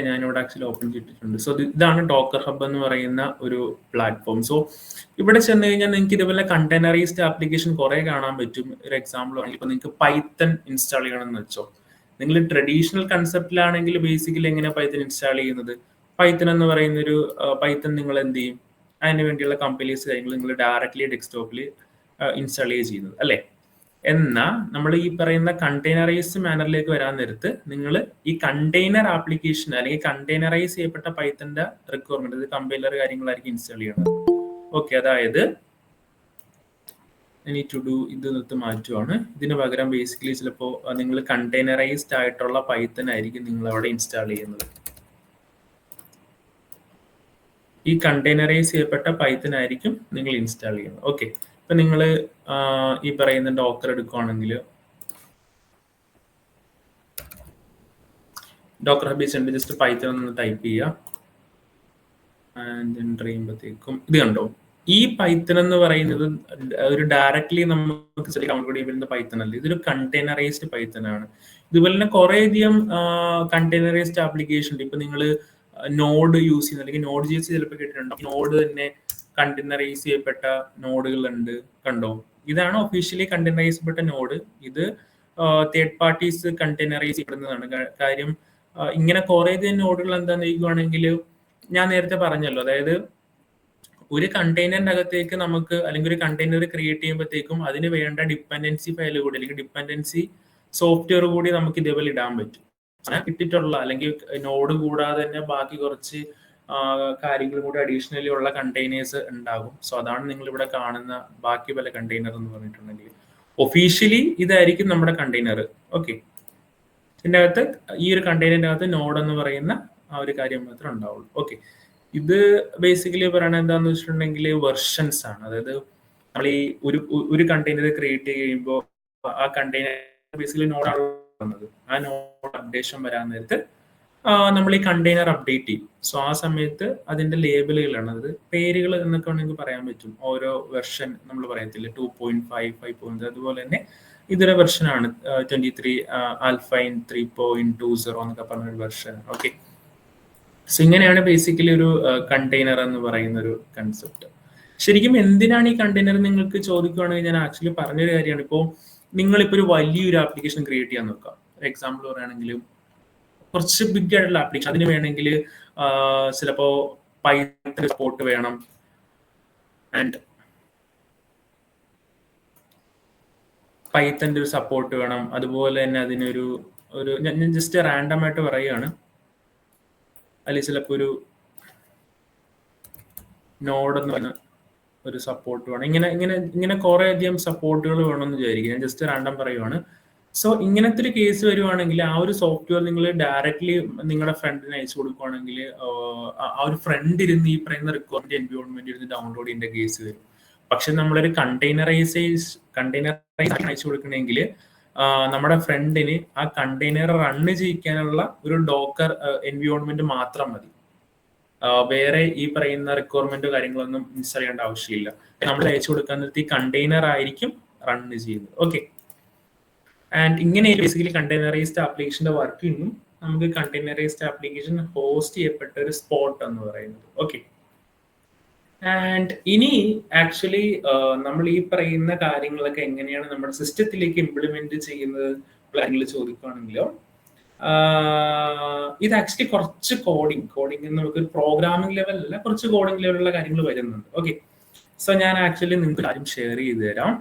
ഞാനിവിടെ ആക്ച്വലി ഓപ്പൺ ചെയ്തിട്ടുണ്ട്. സോ ഇതാണ് ഡോക്കർ ഹബ് എന്ന് പറയുന്ന ഒരു പ്ലാറ്റ്ഫോം. സോ ഇവിടെ ചെന്ന് കഴിഞ്ഞാൽ നിങ്ങൾക്ക് ഇതുപോലെ കണ്ടെയ്നറൈസ്ഡ് ആപ്ലിക്കേഷൻ കുറെ കാണാൻ പറ്റും. ഒരു എക്സാമ്പിൾ ആണെങ്കിൽ ഇപ്പൊ നിങ്ങൾക്ക് പൈത്തൺ ഇൻസ്റ്റാൾ ചെയ്യണമെന്ന് വെച്ചോ. നിങ്ങൾ ട്രഡീഷണൽ കൺസെപ്റ്റിലാണെങ്കിൽ ബേസിക്കലി എങ്ങനെയാണ് പൈത്തൺ ഇൻസ്റ്റാൾ ചെയ്യുന്നത്? പൈത്തൺ എന്ന് പറയുന്ന ഒരു പൈത്തൺ നിങ്ങൾ എന്ത് ചെയ്യും? അതിന് വേണ്ടിയുള്ള കമ്പൈലേഴ്സ് കാര്യങ്ങൾ നിങ്ങൾ ഡയറക്ട്ലി ഡെസ്ക്ടോപ്പിൽ ഇൻസ്റ്റാൾ ചെയ്യുന്നത് അല്ലേ? എന്നാൽ നമ്മൾ ഈ പറയുന്ന കണ്ടെയ്നറൈസ്ഡ് മാനറിലേക്ക് വരാൻ നേരത്ത് നിങ്ങൾ ഈ കണ്ടെയ്നർ ആപ്ലിക്കേഷൻ അല്ലെങ്കിൽ കണ്ടെയ്നറൈസ് ചെയ്യപ്പെട്ട പൈത്തന്റെ റിക്വയർമെന്റ്, ഇത് കമ്പൈലർ കാര്യങ്ങളായിരിക്കും ഇൻസ്റ്റാൾ ചെയ്യുന്നത്. ഓക്കെ, അതായത് ഇത് നിർത്തി മാറ്റുവാണ്. ഇതിന് പകരം ബേസിക്കലി ചിലപ്പോൾ നിങ്ങൾ കണ്ടെയ്നറൈസ്ഡ് ആയിട്ടുള്ള പൈത്തൺ ആയിരിക്കും നിങ്ങൾ അവിടെ ഇൻസ്റ്റാൾ ചെയ്യുന്നത്. ഈ കണ്ടെയ്നറൈസ് ചെയ്യപ്പെട്ട പൈത്തൺ ആയിരിക്കും നിങ്ങൾ ഇൻസ്റ്റാൾ ചെയ്യുന്നത്. ഓക്കെ, ഇപ്പൊ നിങ്ങൾ ഈ പറയുന്ന ഡോക്കർ എടുക്കുകയാണെങ്കിൽ ഡോക്കർ ഹബ് ഉണ്ട്. ജസ്റ്റ് പൈത്തൺ ഒന്ന് ടൈപ്പ് ചെയ്യുക. എൻ്റർ ചെയ്യുമ്പോഴത്തേക്കും ഇത് കണ്ടോ, ഈ പൈത്തൺ എന്ന് പറയുന്നത് ഒരു ഡയറക്ട്ലി നമുക്ക് ഡൗൺലോഡ് ചെയ്യുന്ന പൈത്തൺ അല്ല, ഇതൊരു കണ്ടെയ്നറൈസ്ഡ് പൈത്തൺ ആണ്. ഇതുപോലെ തന്നെ കുറെ അധികം കണ്ടെയ്നറൈസ്ഡ് ആപ്ലിക്കേഷൻ ഉണ്ട്. ഇപ്പൊ നിങ്ങൾ നോഡ് യൂസ് ചെയ്യുന്ന അല്ലെങ്കിൽ നോഡ് ജി എസ് ചിലപ്പോൾ കേട്ടിട്ടുണ്ടോ? നോഡ് തന്നെ കണ്ടെയ്നറൈസ് ചെയ്യപ്പെട്ട നോഡുകളുണ്ട്. കണ്ടോ, ഇതാണ് ഒഫീഷ്യലി കണ്ടെയ്നറൈസ് ചെയ്യപ്പെട്ട നോഡ്. ഇത് തേർഡ് പാർട്ടീസ് കണ്ടെയ്നറൈസ് ചെയ്യപ്പെടുന്നതാണ്. കാര്യം ഇങ്ങനെ കുറെ അധികം നോഡുകൾ എന്താണെന്ന് ചോദിക്കുകയാണെങ്കിൽ ഞാൻ നേരത്തെ പറഞ്ഞല്ലോ, അതായത് ഒരു കണ്ടെയ്നറിന്റെ അകത്തേക്ക് നമുക്ക് അല്ലെങ്കിൽ ഒരു കണ്ടെയ്നർ ക്രിയേറ്റ് ചെയ്യുമ്പോഴത്തേക്കും അതിന് വേണ്ട ഡിപ്പെൻഡൻസി ഫയൽ കൂടി അല്ലെങ്കിൽ ഡിപ്പെൻഡൻസി സോഫ്റ്റ്വെയർ കൂടി നമുക്ക് ഇതേപോലെ ഇടാൻ പറ്റും. ഇട്ടിട്ടുള്ള അല്ലെങ്കിൽ നോഡ് കൂടാതെ തന്നെ ബാക്കി കുറച്ച് കാര്യങ്ങളും കൂടി അഡീഷണലി ഉള്ള കണ്ടെയ്നേഴ്സ് ഉണ്ടാകും. സോ അതാണ് നിങ്ങൾ ഇവിടെ കാണുന്ന ബാക്കി പല കണ്ടെയ്നർ എന്ന് പറഞ്ഞിട്ടുണ്ടെങ്കിൽ ഒഫീഷ്യലി ഇതായിരിക്കും നമ്മുടെ കണ്ടെയ്നർ. ഓക്കെ, ഇതിൻ്റെ അകത്ത് ഈ ഒരു കണ്ടെയ്നറിൻ്റെ അകത്ത് നോഡ് എന്ന് പറയുന്ന ആ ഒരു കാര്യം മാത്രമേ ഉണ്ടാവുള്ളൂ. ഓക്കെ, ഇത് ബേസിക്കലി പറയണത് എന്താണെന്ന് വെച്ചിട്ടുണ്ടെങ്കിൽ വെർഷൻസ് ആണ്. അതായത് നമ്മൾ ഈ ഒരു കണ്ടെയ്നർ ക്രിയേറ്റ് ചെയ്യുമ്പോൾ ആ കണ്ടെയ്നർ ബേസിക്കലി നോഡാണ് വന്നത്. ആ നോഡ് അപ്ഡേഷൻ വരാൻ നേരത്ത് നമ്മൾ ഈ കണ്ടെയ്നർ അപ്ഡേറ്റ് ചെയ്യും. സോ ആ സമയത്ത് അതിന്റെ ലേബലുകളാണ്, അത് പേരുകൾ എന്നൊക്കെ വേണമെങ്കിൽ പറയാൻ പറ്റും. ഓരോ വെർഷൻ നമ്മൾ പറയത്തില്ല 2.5, 5. അതുപോലെ തന്നെ ഇതൊരു വെർഷനാണ് 23 ആൽഫൈൻ 3.20 എന്നൊക്കെ പറഞ്ഞൊരു വെർഷൻ. ഓക്കെ, സോ ഇങ്ങനെയാണ് ബേസിക്കലി ഒരു കണ്ടെയ്നർ എന്ന് പറയുന്ന ഒരു കൺസെപ്റ്റ്. ശരിക്കും എന്തിനാണ് ഈ കണ്ടെയ്നർ നിങ്ങൾക്ക് ചോദിക്കുകയാണെങ്കിൽ ഞാൻ ആക്ച്വലി പറഞ്ഞൊരു കാര്യമാണ്. ഇപ്പോൾ നിങ്ങളിപ്പോൾ ഒരു വലിയൊരു ആപ്ലിക്കേഷൻ ക്രിയേറ്റ് ചെയ്യാൻ നോക്കാം. എക്സാമ്പിൾ പറയുകയാണെങ്കിലും കുറച്ച് ബിഗ് ആയിട്ടുള്ള ആപ്ലിക്കേഷൻ, അതിന് വേണമെങ്കിൽ ചിലപ്പോൾ പൈത്തൺ സപ്പോർട്ട് വേണം. ആൻഡ് പൈത്തൻ്റെ ഒരു സപ്പോർട്ട് വേണം. അതുപോലെ തന്നെ അതിനൊരു ഞാൻ ജസ്റ്റ് റാൻഡം ആയിട്ട് പറയുകയാണ്, അതിൽ ചിലപ്പോൾ ഒരു നോഡ് എന്ന് പറഞ്ഞ ഒരു സപ്പോർട്ട് വേണം. ഇങ്ങനെ കുറെ അധികം സപ്പോർട്ടുകൾ വേണമെന്ന് വിചാരിക്കും. ഞാൻ ജസ്റ്റ് റാൻഡം പറയുവാണ്. സോ ഇങ്ങനത്തെ ഒരു കേസ് വരുവാണെങ്കിൽ ആ ഒരു സോഫ്റ്റ്വെയർ നിങ്ങൾ ഡയറക്ട്ലി നിങ്ങളുടെ ഫ്രണ്ടിന് അയച്ചു കൊടുക്കുവാണെങ്കിൽ ആ ഒരു ഫ്രണ്ട് ഇരുന്ന് ഈ പറയുന്ന റിക്വയർമെന്റ് എൻവയോൺമെന്റ് ഇരുന്ന് ഡൗൺലോഡ് ചെയ്യേണ്ട കേസ് വരും. പക്ഷെ നമ്മളൊരു കണ്ടെയ്നറൈസ് അയച്ചു കൊടുക്കണമെങ്കിൽ നമ്മുടെ ഫ്രണ്ടിന് ആ കണ്ടെയ്നർ റണ്ണ് ചെയ്യിക്കാനുള്ള ഒരു ഡോക്കർ എൻവയോൺമെന്റ് മാത്രം മതി. വേറെ ഈ പറയുന്ന റിക്വയർമെന്റോ കാര്യങ്ങളൊന്നും ഇൻസ്റ്റാൾ ചെയ്യേണ്ട ആവശ്യമില്ല. നമ്മൾ അയച്ചു കൊടുക്കാൻ നിർത്തി കണ്ടെയ്നർ ആയിരിക്കും റണ്ണ് ചെയ്യുന്നത്. ഓക്കെ, ആൻഡ് ഇങ്ങനെ ബേസിക്കലി കണ്ടെയ്നറൈസ്ഡ് ആപ്ലിക്കേഷന്റെ വർക്കിങ്ങും നമുക്ക് കണ്ടെയ്നറൈസ്ഡ് ആപ്ലിക്കേഷൻ ഹോസ്റ്റ് ചെയ്യപ്പെട്ട ഒരു സ്പോട്ട് എന്ന് പറയുന്നത്. ഓക്കെ, ആൻഡ് ഇനി ആക്ച്വലി നമ്മൾ ഈ പറയുന്ന കാര്യങ്ങളൊക്കെ എങ്ങനെയാണ് നമ്മുടെ സിസ്റ്റത്തിലേക്ക് ഇംപ്ലിമെന്റ് ചെയ്യുന്നത് കാര്യങ്ങൾ ചോദിക്കുകയാണെങ്കിലോ, ഇത് ആക്ച്വലി കുറച്ച് കോഡിങ് നമുക്ക് പ്രോഗ്രാമിംഗ് ലെവലല്ല, കുറച്ച് കോഡിംഗ് ലെവലുള്ള കാര്യങ്ങൾ വരുന്നുണ്ട്. ഓക്കെ, സോ ഞാൻ ആക്ച്വലി നിങ്ങൾക്ക് കാര്യം ഷെയർ ചെയ്ത് തരാം.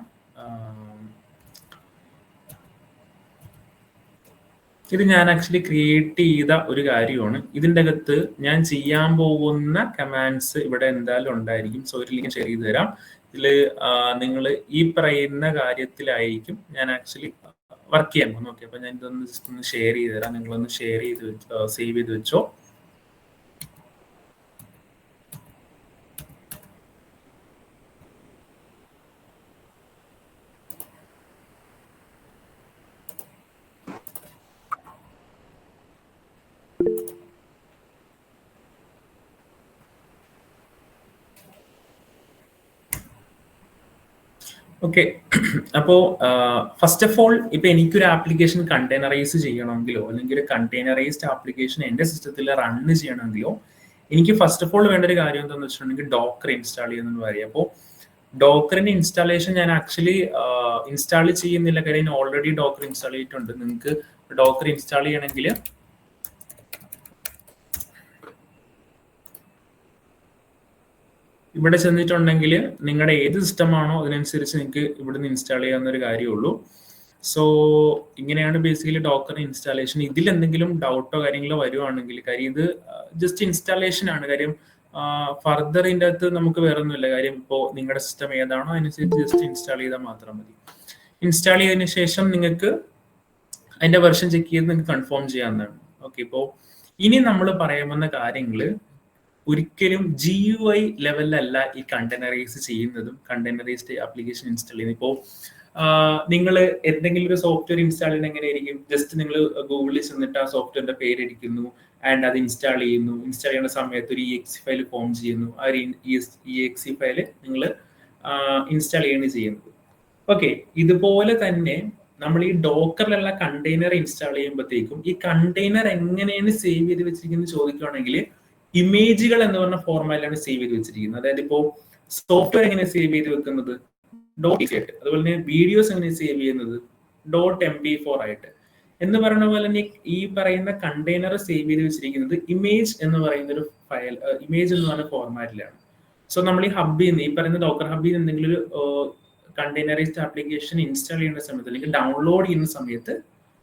ഇത് ഞാൻ ആക്ച്വലി ക്രിയേറ്റ് ചെയ്ത ഒരു കാര്യമാണ്. ഇതിൻ്റെ അകത്ത് ഞാൻ ചെയ്യാൻ പോകുന്ന കമാൻഡ്സ് ഇവിടെ എന്തായാലും ഉണ്ടായിരിക്കും. സോ ഒരു ലിങ്ക് ഷെയർ ചെയ്ത് തരാം. ഇതിൽ നിങ്ങൾ ഈ പറയുന്ന കാര്യത്തിലായിരിക്കും ഞാൻ ആക്ച്വലി വർക്ക് ചെയ്യാൻ പോകുന്നു. ഓക്കെ, അപ്പൊ ഞാൻ ഇതൊന്ന് ജസ്റ്റ് ഒന്ന് ഷെയർ ചെയ്ത് തരാം. നിങ്ങളൊന്ന് ഷെയർ ചെയ്ത് സേവ് ചെയ്ത് വെച്ചോ. ഓക്കെ, അപ്പോൾ ഫസ്റ്റ് ഓഫ് ഓൾ ഇപ്പൊ എനിക്കൊരു ആപ്ലിക്കേഷൻ കണ്ടെയ്നറൈസ് ചെയ്യണമെങ്കിലോ അല്ലെങ്കിൽ ഒരു കണ്ടെയ്നറൈസ്ഡ് ആപ്ലിക്കേഷൻ എൻ്റെ സിസ്റ്റത്തിൽ റണ്ണ് ചെയ്യണമെങ്കിലോ എനിക്ക് ഫസ്റ്റ് ഓഫ് ഓൾ വേണ്ട ഒരു കാര്യം എന്താണെന്ന് വെച്ചിട്ടുണ്ടെങ്കിൽ ഡോക്കർ ഇൻസ്റ്റാൾ ചെയ്യുന്നത് പറയും. അപ്പോൾ ഡോക്കറിന്റെ ഇൻസ്റ്റാളേഷൻ ഞാൻ ആക്ച്വലി ഇൻസ്റ്റാൾ ചെയ്യുന്നില്ല, കാര്യം ഓൾറെഡി ഡോക്കർ ഇൻസ്റ്റാൾ ചെയ്തിട്ടുണ്ട്. നിങ്ങൾക്ക് ഡോക്കർ ഇൻസ്റ്റാൾ ചെയ്യണമെങ്കിൽ ഇവിടെ ചെന്നിട്ടുണ്ടെങ്കിൽ നിങ്ങളുടെ ഏത് സിസ്റ്റമാണോ അതിനനുസരിച്ച് നിങ്ങൾക്ക് ഇവിടുന്ന് ഇൻസ്റ്റാൾ ചെയ്യാവുന്ന ഒരു കാര്യമുള്ളൂ. സോ ഇങ്ങനെയാണ് ബേസിക്കലി ഡോക്കർ ഇൻസ്റ്റാളേഷൻ. ഇതിൽ എന്തെങ്കിലും ഡൗട്ടോ കാര്യങ്ങളോ വരുവാണെങ്കിൽ, കാര്യം ഇത് ജസ്റ്റ് ഇൻസ്റ്റാളേഷൻ ആണ്, കാര്യം ഫർദർ ഇതിൻ്റെ അകത്ത് നമുക്ക് വേറെ ഒന്നുമില്ല. കാര്യം ഇപ്പോൾ നിങ്ങളുടെ സിസ്റ്റം ഏതാണോ അതിനനുസരിച്ച് ജസ്റ്റ് ഇൻസ്റ്റാൾ ചെയ്താൽ മാത്രം മതി. ഇൻസ്റ്റാൾ ചെയ്തതിന് ശേഷം നിങ്ങൾക്ക് അതിന്റെ വെർഷൻ ചെക്ക് ചെയ്ത് നിങ്ങൾക്ക് കൺഫേം ചെയ്യാവുന്നതാണ്. ഓക്കെ, ഇപ്പോൾ ഇനി നമ്മൾ പറയാവുന്ന കാര്യങ്ങൾ ഒരിക്കലും GUI ലെവലിലല്ല ഈ കണ്ടെയ്നറൈസ് ചെയ്യുന്നതും കണ്ടെയ്നറൈസ്ഡ് ആപ്ലിക്കേഷൻ ഇൻസ്റ്റാൾ ചെയ്യുന്നത്. ഇപ്പോൾ നിങ്ങൾ എന്തെങ്കിലും ഒരു സോഫ്റ്റ്വെയർ ഇൻസ്റ്റാൾ ചെയ്യുന്നത് എങ്ങനെയായിരിക്കും? ജസ്റ്റ് നിങ്ങൾ ഗൂഗിളിൽ ചെന്നിട്ട് ആ സോഫ്റ്റ്വെയറിന്റെ പേരടിക്കുന്നു ആൻഡ് അത് ഇൻസ്റ്റാൾ ചെയ്യുന്നു. ഇൻസ്റ്റാൾ ചെയ്യുന്ന സമയത്ത് ഒരു EXE ഫയൽ ഫോം ചെയ്യുന്നു. ആ ഒരു EXE ഫയൽ നിങ്ങൾ ഇൻസ്റ്റാൾ ചെയ്യുകയാണ് ചെയ്യുന്നത്. ഓക്കെ, ഇതുപോലെ തന്നെ നമ്മൾ ഈ ഡോക്കറിലുള്ള കണ്ടെയ്നർ ഇൻസ്റ്റാൾ ചെയ്യുമ്പോഴത്തേക്കും ഈ കണ്ടെയ്നർ എങ്ങനെയാണ് സേവ് ചെയ്ത് വെച്ചിരിക്കുന്നത് ചോദിക്കുകയാണെങ്കിൽ ഇമേജുകൾ എന്ന് പറഞ്ഞ ഫോർമാറ്റിലാണ് സേവ് ചെയ്ത് വെച്ചിരിക്കുന്നത്. അതായത് ഇപ്പോൾ സോഫ്റ്റ്വെയർ എങ്ങനെ സേവ് ചെയ്ത് വെക്കുന്നത് .exe ആയിട്ട്, അതുപോലെ തന്നെ വീഡിയോസ് എങ്ങനെ സേവ് ചെയ്യുന്നത് .mp4 ആയിട്ട് എന്ന് പറയുന്ന പോലെ തന്നെ ഈ പറയുന്ന കണ്ടെയ്നർ സേവ് ചെയ്ത് വെച്ചിരിക്കുന്നത് ഇമേജ് എന്ന് പറയുന്ന ഒരു ഫയൽ, ഇമേജ് എന്ന് പറഞ്ഞ ഫോർമാറ്റിലാണ്. സോ നമ്മൾ ഈ ഹബ്ബിൽ നിന്ന്, ഈ പറയുന്ന ഡോക്കർ ഹബ്ബിൽ നിന്ന് എന്തെങ്കിലും ഒരു കണ്ടെയ്നറൈസ്ഡ് ആപ്ലിക്കേഷൻ ഇൻസ്റ്റാൾ ചെയ്യുന്ന സമയത്ത് അല്ലെങ്കിൽ ഡൗൺലോഡ് ചെയ്യുന്ന സമയത്ത്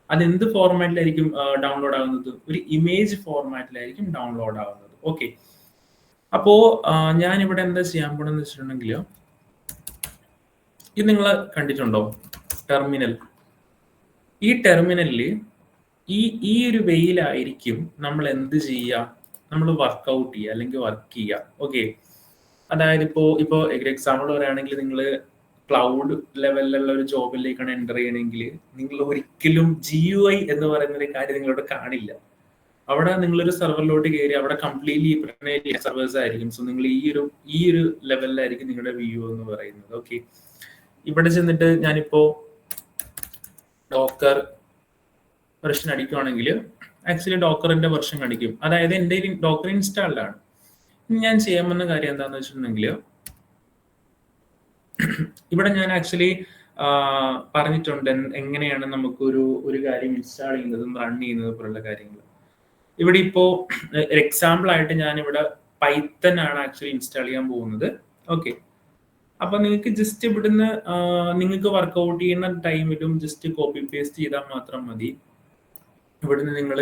അതെന്ത് ഫോർമാറ്റിലായിരിക്കും ഡൗൺലോഡ് ആകുന്നത്? ഒരു ഇമേജ് ഫോർമാറ്റിലായിരിക്കും ഡൗൺലോഡ് ആകുന്നത്. ഓക്കെ, അപ്പോ ഞാൻ ഇവിടെ എന്താ ചെയ്യാൻ പോണെന്ന് വെച്ചിട്ടുണ്ടെങ്കിൽ, ഇത് നിങ്ങൾ കണ്ടിട്ടുണ്ടോ ടെർമിനൽ? ഈ ടെർമിനലിൽ ഈ ഒരു വെയിലായിരിക്കും നമ്മൾ എന്ത് ചെയ്യുക, നമ്മൾ വർക്ക്ഔട്ട് ചെയ്യുക അല്ലെങ്കിൽ വർക്ക് ചെയ്യുക. ഓക്കെ, അതായത് ഇപ്പോ എക്സാമ്പിൾ പറയുകയാണെങ്കിൽ നിങ്ങൾ ക്ലൗഡ് ലെവലിലുള്ള ഒരു ജോബിലേക്കാണ് എൻ്റർ ചെയ്യണമെങ്കിൽ നിങ്ങൾ ഒരിക്കലും GUI എന്ന് പറയുന്ന ഒരു കാര്യം നിങ്ങളോട് കാണില്ല. അവിടെ നിങ്ങളൊരു സെർവറിലോട്ട് കയറി അവിടെ കംപ്ലീറ്റ്ലി സെർവേഴ്സ് ആയിരിക്കും. സോ നിങ്ങൾ ഈ ഒരു ലെവലിലായിരിക്കും നിങ്ങളുടെ വ്യൂ എന്ന് പറയുന്നത്. ഓക്കെ, ഇവിടെ ചെന്നിട്ട് ഞാനിപ്പോ ഡോക്കർ വെർഷൻ അടിക്കുവാണെങ്കിൽ ആക്ച്വലി ഡോക്കറിന്റെ വെർഷൻ അടിക്കും. അതായത് എൻ്റെ ഡോക്കർ ഇൻസ്റ്റാൾഡ് ആണ്. ഞാൻ ചെയ്യാൻ പോകുന്ന കാര്യം എന്താണെന്ന് വെച്ചിട്ടുണ്ടെങ്കിൽ, ഇവിടെ ഞാൻ ആക്ച്വലി പറഞ്ഞിട്ടുണ്ട് എങ്ങനെയാണ് നമുക്ക് ഒരു കാര്യം ഇൻസ്റ്റാൾ ചെയ്യുന്നതും റൺ ചെയ്യുന്നതും പോലുള്ള കാര്യങ്ങൾ. ഇവിടെ ഇപ്പോ എക്സാമ്പിൾ ആയിട്ട് ഞാൻ ഇവിടെ പൈത്തൺ ആണ് ആക്ച്വലി ഇൻസ്റ്റാൾ ചെയ്യാൻ പോകുന്നത്. ഓക്കെ, അപ്പൊ നിങ്ങൾക്ക് ജസ്റ്റ് ഇവിടുന്ന് നിങ്ങൾക്ക് വർക്ക്ഔട്ട് ചെയ്യുന്ന ടൈമിലും ജസ്റ്റ് കോപ്പി പേസ്റ്റ് ചെയ്താൽ മാത്രം മതി. ഇവിടുന്ന് നിങ്ങൾ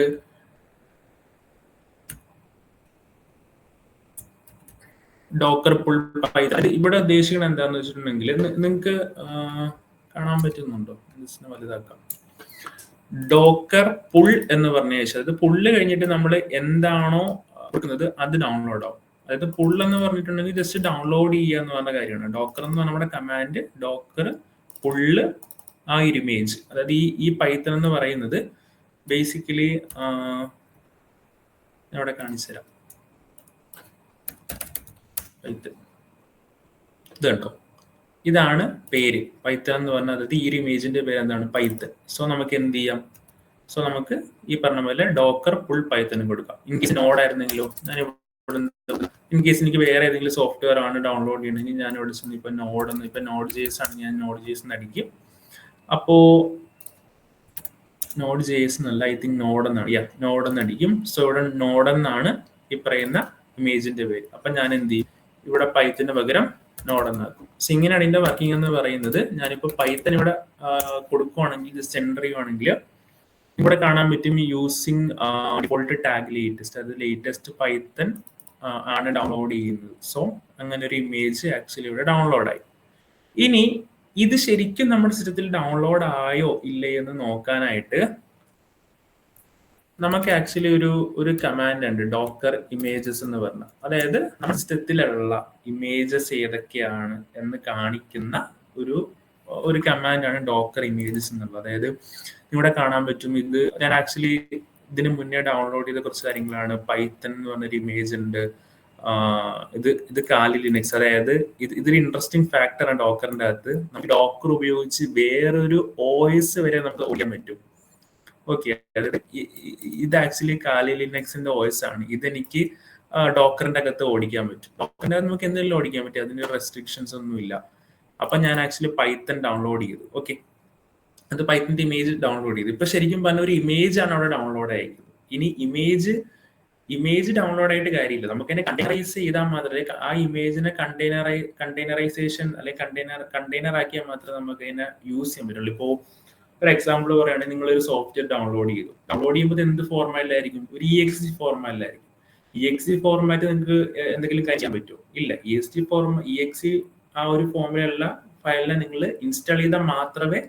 ഡോക്കർ പുൾ പൈത്തൺ ഇവിടെ ഉദ്ദേശിക്കുന്നത് എന്താന്ന് വെച്ചിട്ടുണ്ടെങ്കിൽ നിങ്ങൾക്ക് കാണാൻ പറ്റുന്നുണ്ടോ? ജസ്റ്റ് വലുതാക്കാം. ഡോക്കർ പുൾ എന്ന് പറഞ്ഞ ശേഷം അത് പുള്ള് കഴിഞ്ഞിട്ട് നമ്മൾ എന്താണോ കൊടുക്കുന്നത് അത് ഡൗൺലോഡ് ആവും. അതായത് പുൾ എന്ന് പറഞ്ഞിട്ടുണ്ടെങ്കിൽ ജസ്റ്റ് ഡൗൺലോഡ് ചെയ്യുക എന്ന് പറഞ്ഞ കാര്യമാണ്. ഡോക്കർ എന്ന് പറഞ്ഞ നമ്മുടെ കമാൻഡ് ഡോക്കർ പുള്ള് ആ ഇമേജ്, അതായത് ഈ പൈത്തൺ എന്ന് പറയുന്നത് ബേസിക്കലി ഞാൻ ഇവിടെ കാണിച്ചു തരാം. പൈത്തൺ ഇത് കേട്ടോ, ഇതാണ് പേര് പൈത്തൺ എന്ന് പറഞ്ഞാൽ. അതായത് ഈ ഒരു ഇമേജിന്റെ പേര് എന്താണ്? പൈത്തൺ. സോ നമുക്ക് എന്ത് ചെയ്യാം? സോ നമുക്ക് ഈ പറഞ്ഞ പോലെ ഡോക്കർ പുൾ പൈത്തൺ കൊടുക്കാം. ഇൻ കേസ് നോഡ് ആയിരുന്നെങ്കിലോ, ഞാൻ ഇൻ കേസ് എനിക്ക് വേറെ ഏതെങ്കിലും സോഫ്റ്റ്വെയർ ആണ് ഡൗൺലോഡ് ചെയ്യണമെങ്കിൽ ഞാൻ ഇവിടെ ചെന്ന് ഇപ്പൊ നോഡ് ജെഎസ് ആണ്, ഞാൻ നോഡ് ജെഎസ് അടിക്കും. അപ്പോ നോഡ് ജെഎസ് എന്നല്ല, ഐ തിങ്ക് നോഡ് എന്ന് അടിക്കും. സോ ഇവിടെ നോഡ് എന്നാണ് ഈ പറയുന്ന ഇമേജിന്റെ പേര്. അപ്പൊ ഞാൻ എന്ത് ചെയ്യും? ഇവിടെ പൈത്തന് പകരം നോഡ് എന്നാക്കും. സോ ഇങ്ങനെയാണ് ഇതിന്റെ വർക്കിംഗ് എന്ന് പറയുന്നത്. ഞാനിപ്പോ പൈത്തൺ ഇവിടെ കൊടുക്കുവാണെങ്കിൽ, ജസ്റ്റ് എൻ്റർ ചെയ്യുവാണെങ്കിൽ ഇവിടെ കാണാൻ പറ്റും യൂസിങ് ഡിഫോൾട്ട് ടാഗ് ലേറ്റസ്റ്റ്, അത് ലേറ്റസ്റ്റ് പൈത്തൺ ആണ് ഡൗൺലോഡ് ചെയ്യുന്നത്. സോ അങ്ങനെ ഒരു ഇമേജ് ആക്ച്വലി ഇവിടെ ഡൗൺലോഡ് ആയി. ഇനി ഇത് ശരിക്കും നമ്മുടെ സിസ്റ്റത്തിൽ ഡൗൺലോഡ് ആയോ ഇല്ലേ എന്ന് നോക്കാനായിട്ട് നമുക്ക് ആക്ച്വലി ഒരു കമാൻഡ് ഉണ്ട്, ഡോക്കർ ഇമേജസ് എന്ന് പറഞ്ഞ. അതായത് നമ്മുടെ സിസ്റ്റത്തിലുള്ള ഇമേജസ് ഏതൊക്കെയാണ് എന്ന് കാണിക്കുന്ന ഒരു കമാൻഡാണ് ഡോക്കർ ഇമേജസ് എന്നുള്ളത്. അതായത് ഇവിടെ കാണാൻ പറ്റും, ഇത് ഞാൻ ആക്ച്വലി ഇതിന് മുന്നേ ഡൗൺലോഡ് ചെയ്ത കുറച്ച് കാര്യങ്ങളാണ്. പൈത്തൺ എന്ന് പറഞ്ഞൊരു ഇമേജ് ഉണ്ട്. ഇത് കാലി ലിനക്സ്, അതായത് ഇതൊരു ഇൻട്രസ്റ്റിംഗ് ഫാക്ടറാണ് ഡോക്കറിന്റെ അകത്ത്. നമുക്ക് ഡോക്കർ ഉപയോഗിച്ച് വേറൊരു OS വരെ നമുക്ക് ഓടിക്കാൻ പറ്റും. ഓക്കെ, അതായത് ഇത് ആക്ച്വലി കാലി ലിനക്സിന്റെ OS ആണ്. ഇതെനിക്ക് ഡോക്കറിന്റെ അകത്ത് ഓടിക്കാൻ പറ്റും. ഡോക്കറിന്റെ അകത്ത് നമുക്ക് എന്തെങ്കിലും ഓടിക്കാൻ പറ്റും, അതിന് റെസ്ട്രിക്ഷൻസ് ഒന്നും ഇല്ല. അപ്പൊ ഞാൻ ആക്ച്വലി പൈത്തൺ ഡൗൺലോഡ് ചെയ്തു. ഓക്കെ, അത് പൈത്തന്റെ ഇമേജ് ഡൗൺലോഡ് ചെയ്തു. ഇപ്പൊ ശരിക്കും പറഞ്ഞ ഒരു ഇമേജ് ആണ് അവിടെ ഡൗൺലോഡ് ആയിരിക്കുന്നത്. ഇനി ഇമേജ് ഡൗൺലോഡ് ആയിട്ട് കാര്യമില്ല, നമുക്ക് അതിനെ കണ്ടെയ്നറൈസ് ചെയ്താൽ മാത്രമേ ആ ഇമേജിനെ കണ്ടെയ്നറൈസേഷൻ അല്ലെങ്കിൽ കണ്ടെയ്നർ ആക്കിയാൽ മാത്രമേ നമുക്ക് അതിനെ യൂസ് ചെയ്യാൻ പറ്റുള്ളൂ. ഇപ്പോ ഒരു എക്സാമ്പിൾ പറയുകയാണെങ്കിൽ നിങ്ങൾ ഒരു സോഫ്റ്റ്വെയർ ഡൗൺലോഡ് ചെയ്യുമ്പോൾ എന്ത് ഫോർമാറ്റിലായിരിക്കും? ഒരു EXE ഫോർമാറ്റിലായിരിക്കും. EXE ഫോർമാറ്റ് നിങ്ങൾക്ക് എന്തെങ്കിലും ചെയ്യാൻ പറ്റുമോ? ഇല്ല. EXE ആ ഒരു ഫോമിലുള്ള ഫയലിനെ നിങ്ങൾ ഇൻസ്റ്റാൾ ചെയ്താൽ മാത്രമേ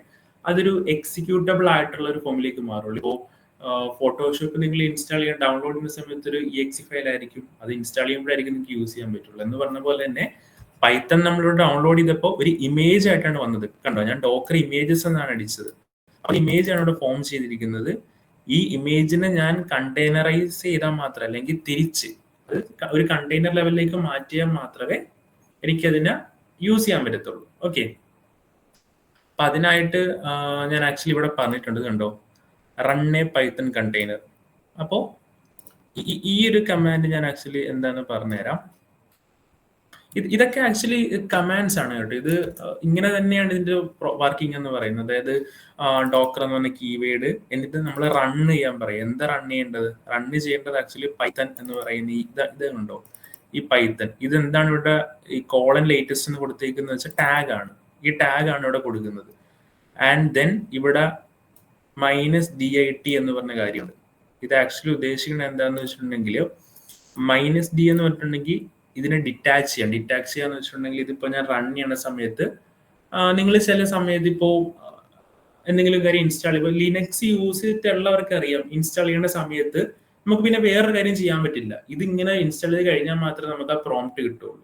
അതൊരു എക്സിക്യൂട്ടബിൾ ആയിട്ടുള്ള ഒരു ഫോമിലേക്ക് മാറുള്ളൂ. ഇപ്പോൾ ഫോട്ടോഷോപ്പ് നിങ്ങൾ ഇൻസ്റ്റാൾ ചെയ്യാൻ ഡൗൺലോഡ് ചെയ്യുന്ന സമയത്ത് ഒരു EXE ഫയൽ ആയിരിക്കും, അത് ഇൻസ്റ്റാൾ ചെയ്യുമ്പോഴായിരിക്കും നിങ്ങൾക്ക് യൂസ് ചെയ്യാൻ പറ്റുള്ളൂ. എന്ന് പറഞ്ഞ പോലെ തന്നെ പൈത്തൺ നമ്മൾ ഡൗൺലോഡ് ചെയ്തപ്പോൾ ഒരു ഇമേജ് ആയിട്ടാണ് വന്നത്. കണ്ടോ, ഞാൻ ഡോക്കർ ഇമേജസ് എന്നാണ് അടിച്ചത്. ആ ഇമേജ് ആണ് ഇവിടെ ഫോം ചെയ്തിരിക്കുന്നത്. ഈ ഇമേജിനെ ഞാൻ കണ്ടെയ്നറൈസ് ചെയ്താൽ മാത്രമേ, അല്ലെങ്കിൽ തിരിച്ച് ഒരു കണ്ടെയ്നർ ലെവലിലേക്ക് മാറ്റിയാൽ മാത്രമേ എനിക്കതിനെ യൂസ് ചെയ്യാൻ പറ്റത്തുള്ളൂ. ഓക്കെ, അപ്പൊ അതിനായിട്ട് ഞാൻ ആക്ച്വലി ഇവിടെ പറഞ്ഞിട്ടുണ്ട്, കണ്ടോ, റൺ എ പൈത്തൺ കണ്ടെയ്നർ. അപ്പോ ഈ ഒരു കമാൻഡ് ഞാൻ ആക്ച്വലി എന്താന്ന് പറഞ്ഞുതരാം. ഇതൊക്കെ ആക്ച്വലി കമാൻഡ്സ് ആണ് കേട്ടോ. ഇത് ഇങ്ങനെ തന്നെയാണ് ഇതിന്റെ വർക്കിംഗ് എന്ന് പറയുന്നത്. അതായത് ഡോക്കർ എന്ന് പറഞ്ഞ കീവേഡ്, എന്നിട്ട് നമ്മൾ റൺ ചെയ്യാൻ പറയും. എന്താ റൺ ചെയ്യേണ്ടത്? റൺ ചെയ്യേണ്ടത് ആക്ച്വലി പൈത്തൺ എന്ന് പറയുന്ന ഇത് ഉണ്ടോ, ഈ പൈത്തൺ. ഇത് എന്താണ് ഇവിടെ ഈ കോളൻ ലേറ്റസ്റ്റ് എന്ന് കൊടുത്തേക്കുന്നത് വെച്ചാൽ ടാഗ് ആണ്. ഈ ടാഗ് ആണ് ഇവിടെ കൊടുക്കുന്നത്. ആൻഡ് ദെൻ ഇവിടെ -dit എന്ന് പറഞ്ഞ കാര്യമുണ്ട്. ഇത് ആക്ച്വലി ഉദ്ദേശിക്കുന്നത് എന്താന്ന് വെച്ചിട്ടുണ്ടെങ്കിൽ -d എന്ന് പറഞ്ഞിട്ടുണ്ടെങ്കിൽ ഇതിനെ ഡിറ്റാച്ച് ചെയ്യാന്ന് വെച്ചിട്ടുണ്ടെങ്കിൽ, ഇതിപ്പോ ഞാൻ റൺ ചെയ്യുന്ന സമയത്ത് നിങ്ങൾ ചില സമയത്ത് ഇപ്പോ എന്തെങ്കിലും കാര്യം ഇൻസ്റ്റാൾ ചെയ്യുമ്പോൾ ലിനക്സ് യൂസ് ചെയ്തിട്ടുള്ളവർക്ക് അറിയാം, ഇൻസ്റ്റാൾ ചെയ്യുന്ന സമയത്ത് നമുക്ക് പിന്നെ വേറൊരു കാര്യം ചെയ്യാൻ പറ്റില്ല. ഇതിങ്ങനെ ഇൻസ്റ്റാൾ ചെയ്ത് കഴിഞ്ഞാൽ മാത്രമേ നമുക്ക് ആ പ്രോംപ്റ്റ് കിട്ടുള്ളൂ.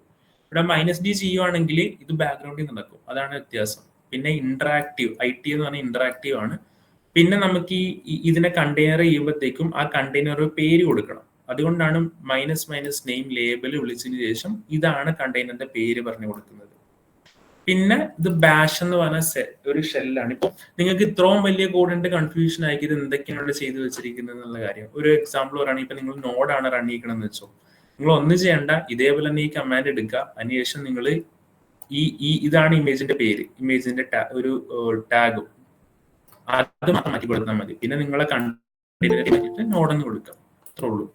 ഇവിടെ -d ചെയ്യുവാണെങ്കിൽ ഇത് ബാക്ക്ഗ്രൗണ്ടിൽ നടക്കും, അതാണ് വ്യത്യാസം. പിന്നെ ഇന്ററാക്റ്റീവ്, IT എന്ന് പറഞ്ഞാൽ ഇന്ററാക്റ്റീവ് ആണ്. പിന്നെ നമുക്ക് ഇതിനെ കണ്ടെയ്നർ ചെയ്യുമ്പോഴത്തേക്കും ആ കണ്ടെയ്നർ പേര് കൊടുക്കണം. അതുകൊണ്ടാണ് --നെയിം ലേബൽ വിളിച്ചതിന് ശേഷം ഇതാണ് കണ്ടെയ്നറിന്റെ പേര് പറഞ്ഞു കൊടുക്കുന്നത്. പിന്നെ ഇത് ബാഷ് എന്ന് പറഞ്ഞ ഒരു ഷെല്ലാണ്. ഇപ്പൊ നിങ്ങൾക്ക് ഇത്രയും വലിയ കോഡിന്റെ കൺഫ്യൂഷൻ ആക്കി ഇത് എന്തൊക്കെയാണ് ഇവിടെ ചെയ്തു വെച്ചിരിക്കുന്നത് എന്നുള്ള കാര്യം ഒരു എക്സാമ്പിൾ പറയുകയാണെങ്കിൽ, ഇപ്പൊ നിങ്ങൾ നോഡാണ് റൺ ചെയ്യണമെന്ന് വെച്ചോ, നിങ്ങൾ ഒന്നും ചെയ്യേണ്ട, ഇതേപോലെ തന്നെ ഈ കമാൻഡ് എടുക്കുക. അതിനുശേഷം നിങ്ങൾ ഇതാണ് ഇമേജിന്റെ പേര്, ഇമേജിന്റെ ഒരു ടാഗും അത് മാത്രം മാറ്റി കൊടുത്താൽ മതി. പിന്നെ നിങ്ങളെ കണ്ടെയ്നർ നോഡെന്ന് കൊടുക്കാം. അത്രേ ഉള്ളൂ.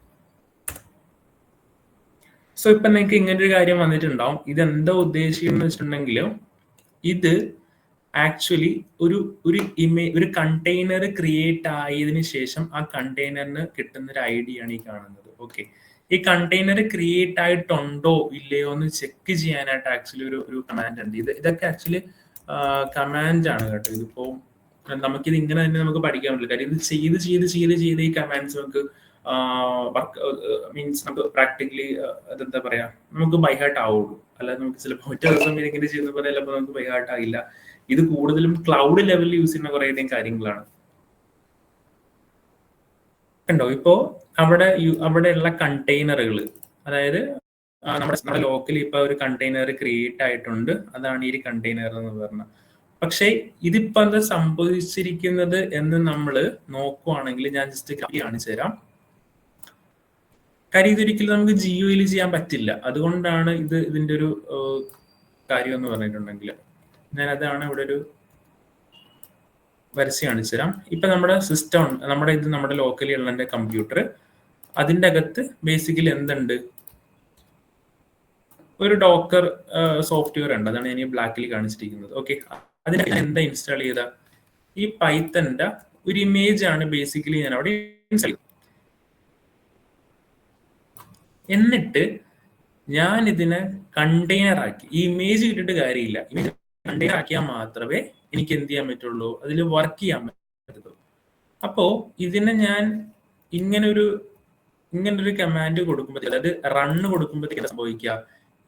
സോ ഇപ്പൊ നിങ്ങൾക്ക് ഇങ്ങനൊരു കാര്യം വന്നിട്ടുണ്ടാവും. ഇതെന്താ ഉദ്ദേശിക്കുന്നത് വെച്ചിട്ടുണ്ടെങ്കിൽ, ഇത് ആക്ച്വലി ഒരു കണ്ടെയ്നർ ക്രിയേറ്റ് ആയതിനു ശേഷം ആ കണ്ടെയ്നറിന് കിട്ടുന്ന ഒരു ഐഡിയ ആണ് ഈ കാണുന്നത്. ഓക്കെ, ഈ കണ്ടെയ്നർ ക്രിയേറ്റ് ആയിട്ടുണ്ടോ ഇല്ലയോ എന്ന് ചെക്ക് ചെയ്യാനായിട്ട് ആക്ച്വലി ഒരു കമാൻഡ് ഉണ്ട്. ഇതൊക്കെ ആക്ച്വലി കമാൻഡ് ആണ് കേട്ടോ. ഇതിപ്പോ നമുക്കിത് ഇങ്ങനെ തന്നെ നമുക്ക് പഠിക്കാൻ പറ്റില്ല. കാര്യം ഇത് ചെയ്ത് ഈ കമാൻഡ്സ് നമുക്ക് മീൻസ് നമുക്ക് പ്രാക്ടിക്കലി അതെന്താ പറയാ, നമുക്ക് ബൈ ഹാർട്ട് ആവുള്ളൂ. അല്ലാതെ നമുക്ക് ചിലപ്പോൾ ഒറ്റ ദിവസം ഇങ്ങനെ ചെയ്യുന്ന പോലെ ചിലപ്പോൾ നമുക്ക് ബൈ ഹാർട്ട് ആയില്ല. ഇത് കൂടുതലും ക്ലൗഡ് ലെവലിൽ യൂസ് ചെയ്യുന്ന കുറേയധികം കാര്യങ്ങളാണ്. കണ്ടോ, ഇപ്പോ അവിടെയുള്ള കണ്ടെയ്നറുകൾ, അതായത് നമ്മുടെ ലോക്കലി ഇപ്പൊ ഒരു കണ്ടെയ്നർ ക്രിയേറ്റ് ആയിട്ടുണ്ട്. അതാണ് ഈ കണ്ടെയ്നർ എന്ന് പറഞ്ഞത്. പക്ഷെ ഇതിപ്പോ എന്താ സംഭവിച്ചിരിക്കുന്നത് എന്ന് നമ്മൾ നോക്കുവാണെങ്കിൽ, ഞാൻ ജസ്റ്റ് കാണിച്ചു തരാം. കാര്യം ഇതൊരിക്കലും നമുക്ക് ജിയോയിൽ ചെയ്യാൻ പറ്റില്ല. അതുകൊണ്ടാണ് ഇതിന്റെ ഒരു കാര്യം എന്ന് പറഞ്ഞിട്ടുണ്ടെങ്കിൽ, ഞാൻ അതാണ് ഇവിടെ ഒരു വരച്ച് കാണിച്ചു തരാം. ഇപ്പൊ നമ്മുടെ സിസ്റ്റം, നമ്മുടെ ലോക്കലി ഉള്ള കമ്പ്യൂട്ടർ, അതിൻ്റെ അകത്ത് ബേസിക്കലി എന്തുണ്ട്, ഒരു ഡോക്കർ സോഫ്റ്റ്വെയർ ഉണ്ട്. അതാണ് ഞാൻ ഈ ബ്ലാക്കിൽ കാണിച്ചിരിക്കുന്നത്. ഓക്കെ, അതിന് എന്താ ഇൻസ്റ്റാൾ ചെയ്ത, ഈ പൈത്തന്റെ ഒരു ഇമേജ് ആണ് ബേസിക്കലി ഞാൻ അവിടെ ഇൻസ്റ്റാൾ ചെയ്തത്. എന്നിട്ട് ഞാൻ ഇതിനെ കണ്ടെയ്നർ ആക്കി. ഈ ഇമേജ് കിട്ടിയിട്ട് കാര്യമില്ല. ഇമേജ് കണ്ടെയ്നർ ആക്കിയാൽ മാത്രമേ എനിക്ക് എന്ത് ചെയ്യാൻ പറ്റുള്ളൂ, അതിൽ വർക്ക് ചെയ്യാൻ പറ്റുള്ളൂ. അപ്പോ ഇതിനെ ഞാൻ ഇങ്ങനൊരു കമാൻഡ് കൊടുക്കുമ്പോഴത്തേക്ക്, അതായത് റണ്ണ് കൊടുക്കുമ്പോഴത്തേക്ക് സംഭവിക്കുക,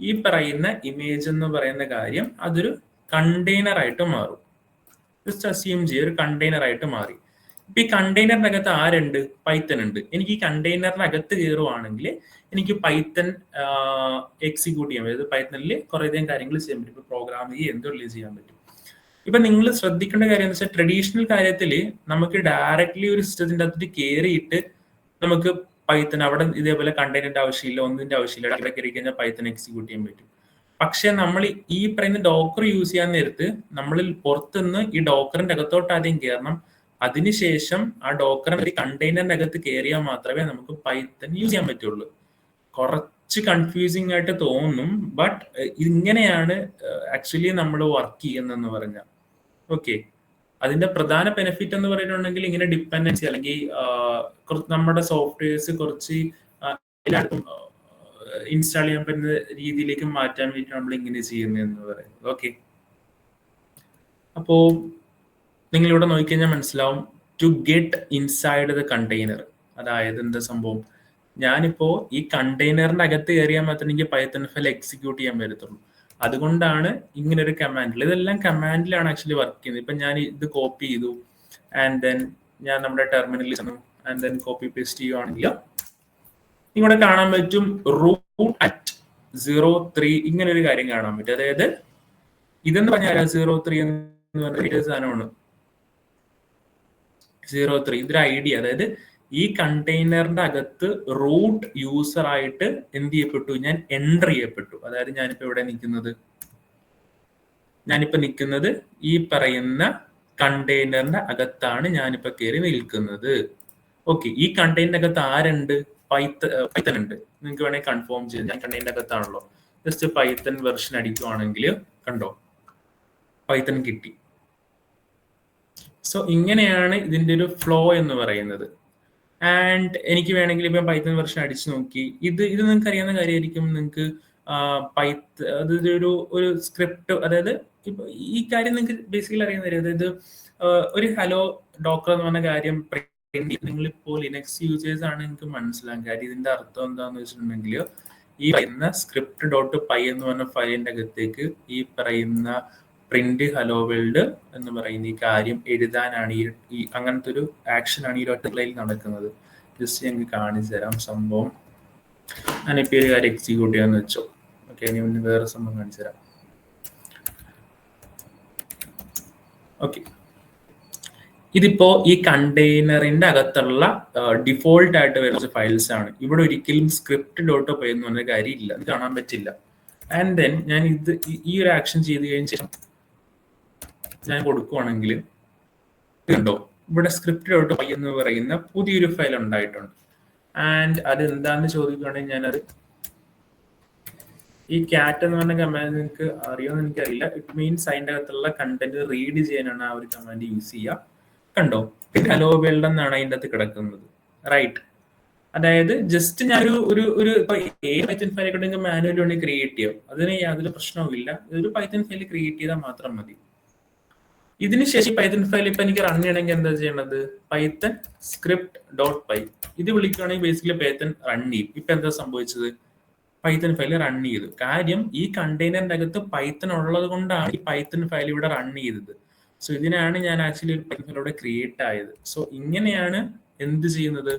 ഈ പറയുന്ന ഇമേജ് എന്ന് പറയുന്ന കാര്യം അതൊരു കണ്ടെയ്നർ ആയിട്ട് മാറും. ജസ്റ്റ് അസ്യൂം ചെയ്യുക, ഒരു കണ്ടെയ്നർ ആയിട്ട് മാറി. ഇപ്പൊ ഈ കണ്ടെയ്നറിനകത്ത് ആരുണ്ട്, പൈത്തൺ ഉണ്ട്. എനിക്ക് ഈ കണ്ടെയ്നറിനകത്ത് കയറുവാണെങ്കിൽ എനിക്ക് പൈത്തൺ എക്സിക്യൂട്ട് ചെയ്യാൻ പറ്റും. പൈത്തണിൽ കുറേയധികം കാര്യങ്ങൾ ചെയ്യാൻ പറ്റും. ഇപ്പൊ പ്രോഗ്രാം എന്തുള്ളിൽ ചെയ്യാൻ പറ്റും. ഇപ്പൊ നിങ്ങൾ ശ്രദ്ധിക്കേണ്ട കാര്യം എന്ന് വെച്ചാൽ, ട്രഡീഷണൽ കാര്യത്തിൽ നമുക്ക് ഡയറക്ട്ലി ഒരു സിസ്റ്റത്തിന്റെ അകത്ത് കയറിയിട്ട് നമുക്ക് പൈത്തൺ അവിടെ ഇതേപോലെ കണ്ടെയ്നറിന്റെ ആവശ്യമില്ല, ഒന്നിന്റെ ആവശ്യമില്ല, അവിടെ കയറി കഴിഞ്ഞാൽ പൈത്തൺ എക്സിക്യൂട്ട് ചെയ്യാൻ പറ്റും. പക്ഷെ നമ്മൾ ഈ പറയുന്ന ഡോക്കർ യൂസ് ചെയ്യാൻ നേരത്ത് നമ്മൾ പുറത്തുനിന്ന് ഈ ഡോക്കറിന്റെ അകത്തോട്ട് ആദ്യം കയറണം. അതിനുശേഷം ആ ഡോക്കറിന്റെ കണ്ടെയ്നറിന്റെ അകത്ത് കയറിയാൽ മാത്രമേ നമുക്ക് പൈത്തൺ യൂസ് ചെയ്യാൻ പറ്റുള്ളൂ. കുറച്ച് കൺഫ്യൂസിങ് ആയിട്ട് തോന്നും, ബട്ട് ഇങ്ങനെയാണ് ആക്ച്വലി നമ്മൾ വർക്ക് ചെയ്യുന്നതെന്ന് പറഞ്ഞാൽ. ഓക്കെ, അതിന്റെ പ്രധാന ബെനിഫിറ്റ് എന്ന് പറയുന്നുണ്ടെങ്കിൽ, ഇങ്ങനെ ഡിപ്പെൻഡൻസി അല്ലെങ്കിൽ നമ്മുടെ സോഫ്റ്റ്വെയർസ് കുറച്ച് എല്ലാവർക്കും ഇൻസ്റ്റാൾ ചെയ്യാൻ പറ്റുന്ന രീതിയിലേക്ക് മാറ്റാൻ വേണ്ടിയിട്ട് നമ്മൾ ഇങ്ങനെ ചെയ്യുന്നതെന്ന് പറയുന്നത്. ഓക്കെ, അപ്പോ നിങ്ങളിവിടെ നോക്കിക്കഴിഞ്ഞാൽ മനസ്സിലാവും, to get inside the container. അതായത് എന്താ സംഭവം, ഞാനിപ്പോ ഈ കണ്ടെയ്നറിന്റെ അകത്ത് കയറിയാൽ മാത്രമേ എനിക്ക് പൈത്തൺ ഫയൽ എക്സിക്യൂട്ട് ചെയ്യാൻ പറ്റത്തുള്ളൂ. അതുകൊണ്ടാണ് ഇങ്ങനെ ഒരു കമാൻഡിൽ, ഇതെല്ലാം കമാൻഡിലാണ് ആക്ച്വലി വർക്ക് ചെയ്യുന്നത്. ഇപ്പൊ ഞാൻ ഇത് കോപ്പി ചെയ്തു, ആൻഡ് ദെൻ ഞാൻ നമ്മുടെ ടെർമിനലിൽ ചെന്നു, ആൻഡ് ദെൻ കോപ്പി പേസ്റ്റ് ചെയ്യുവാണെങ്കിൽ ഇവിടെ കാണാൻ പറ്റും root@03 ഇങ്ങനെ ഒരു കാര്യം കാണാൻ പറ്റും. അതായത് ഇതെന്ന് പറഞ്ഞാൽ 03 എന്ന് പറഞ്ഞ സാധനമാണ്. 03 ഇതൊരു ഐഡിയ. അതായത് ഈ കണ്ടെയ്നറിന്റെ അകത്ത് റൂട്ട് യൂസർ ആയിട്ട് എന്ത് ചെയ്യപ്പെട്ടു, ഞാൻ എൻ്റർ ചെയ്യപ്പെട്ടു. അതായത് ഞാനിപ്പോ നിൽക്കുന്നത് ഈ പറയുന്ന കണ്ടെയ്നറിന്റെ അകത്താണ് ഞാനിപ്പോ കയറി നിൽക്കുന്നത്. ഓക്കെ, ഈ കണ്ടെയ്നറിന്റെ അകത്ത് ആരുണ്ട്, പൈത്തൺ ഉണ്ട്. നിങ്ങൾക്ക് വേണമെങ്കിൽ കൺഫേം ചെയ്യാം, ഞാൻ കണ്ടെയ്നറിന്റെ അകത്താണല്ലോ. ജസ്റ്റ് പൈത്തൺ വെർഷൻ അടിക്കുവാണെങ്കിൽ കണ്ടോ, പൈത്തൺ കിട്ടി. സോ ഇങ്ങനെയാണ് ഇതിന്റെ ഒരു ഫ്ലോ എന്ന് പറയുന്നത്. ആൻഡ് എനിക്ക് വേണമെങ്കിൽ ഇപ്പം പൈത്തൺ വെർഷൻ അടിച്ചു നോക്കി, ഇത് നിങ്ങൾക്ക് അറിയാവുന്ന കാര്യമായിരിക്കും. നിങ്ങൾക്ക് ഒരു സ്ക്രിപ്റ്റ്, അതായത് ഇപ്പൊ ഈ കാര്യം നിങ്ങൾക്ക് ബേസിക്കലി അറിയാവുന്ന കാര്യം. അതായത് ഒരു ഹലോ ഡോക്കർ എന്ന് പറഞ്ഞ കാര്യം നിങ്ങളിപ്പോ ലിനക്സ് യൂസേഴ്സ് ആണ് നിങ്ങൾക്ക് മനസ്സിലാകും. കാര്യം ഇതിന്റെ അർത്ഥം എന്താന്ന് വെച്ചിട്ടുണ്ടെങ്കിൽ, ഈ പറയുന്ന script.py എന്ന് പറഞ്ഞ ഫയലിന്റെ അകത്തേക്ക് ഈ പറയുന്ന പ്രിന്റ് ഹലോ വേൾഡ് എന്ന് പറയുന്ന ഈ കാര്യം എഴുതാനാണ് ഈ അങ്ങനത്തെ ഒരു ആക്ഷൻ ആണ് ഈ ഒറ്റ ലൈനിൽ നടക്കുന്നത്. ജസ്റ്റ് ഞങ്ങൾക്ക് കാണിച്ചു തരാം സംഭവം. ഞാനിപ്പോൾ ഒരു കാര്യം എക്സിക്യൂട്ട് ചെയ്യാന്ന് വെച്ചോ. ഓക്കെ, ഇനി വേറെ സംഭവം കാണിച്ചു തരാം. ഓക്കെ, ഇതിപ്പോ ഈ കണ്ടെയ്നറിന്റെ അകത്തുള്ള ഡിഫോൾട്ട് ആയിട്ട് വരുന്ന ഫയൽസ് ആണ്. ഇവിടെ ഒരിക്കലും script.py എന്ന് പറഞ്ഞ കാര്യം ഇല്ല, ഇത് കാണാൻ പറ്റില്ല. ആൻഡ് ദെൻ ഞാൻ ഈ ഒരു ആക്ഷൻ ചെയ്ത് കഴിഞ്ഞ ശേഷം ഞാൻ കൊടുക്കുവാണെങ്കിൽ കണ്ടോ, ഇവിടെ script.py എന്ന് പറയുന്ന പുതിയൊരു ഫയൽ ഉണ്ടായിട്ടുണ്ട്. ആൻഡ് അത് എന്താണെന്ന് ചോദിക്കുകയാണെങ്കിൽ ഞാനത് ഈ ക്യാറ്റ് എന്ന് പറഞ്ഞ കമാൻഡ് നിങ്ങൾക്ക് അറിയുമെന്ന് എനിക്കറിയില്ല. ഇറ്റ് മീൻസ് അതിൻ്റെ അകത്തുള്ള കണ്ടന്റ് റീഡ് ചെയ്യാനാണ് ആ ഒരു കമാൻഡ് യൂസ് ചെയ്യുക. കണ്ടോ, ഹലോ വേൾഡ് എന്നാണ് അതിൻ്റെ അകത്ത് കിടക്കുന്നത്, റൈറ്റ്? അതായത് ജസ്റ്റ് ഞാൻ ഒരു പൈത്തൺ ഫയൽ ഒക്കെ മാനുവലി വേണമെങ്കിൽ ക്രിയേറ്റ് ചെയ്യാം, അതിന് യാതൊരു പ്രശ്നവുമില്ല. ഒരു പൈത്തൺ ഫയൽ ക്രിയേറ്റ് ചെയ്താൽ മാത്രം മതി. ഇതിന് ശേഷം പൈത്തൺ ഫയൽ ഇപ്പൊ എനിക്ക് റൺ ചെയ്യണമെങ്കിൽ എന്താ ചെയ്യേണ്ടത്? പൈത്തൺ സ്ക്രിപ്റ്റ് ഡോട്ട് പൈ ഇത് വിളിക്കുകയാണെങ്കിൽ ബേസിക്കലി പൈത്തൺ റൺ ചെയ്യും. ഇപ്പൊ എന്താ സംഭവിച്ചത്? പൈത്തൺ ഫയൽ റൺ ചെയ്തു. കാര്യം ഈ കണ്ടെയ്നറിന്റെ അകത്ത് പൈത്തൺ ഉള്ളത് കൊണ്ടാണ് ഈ പൈത്തൺ ഫയൽ ഇവിടെ റൺ ചെയ്തത്. സോ ഇതിനാണ് ഞാൻ ആക്ച്വലി ഒരു പൈത്തൺ ഫയൽ ഇവിടെ ക്രിയേറ്റ് ആയത്. സോ ഇങ്ങനെയാണ് എന്ത് ചെയ്യുന്നത്?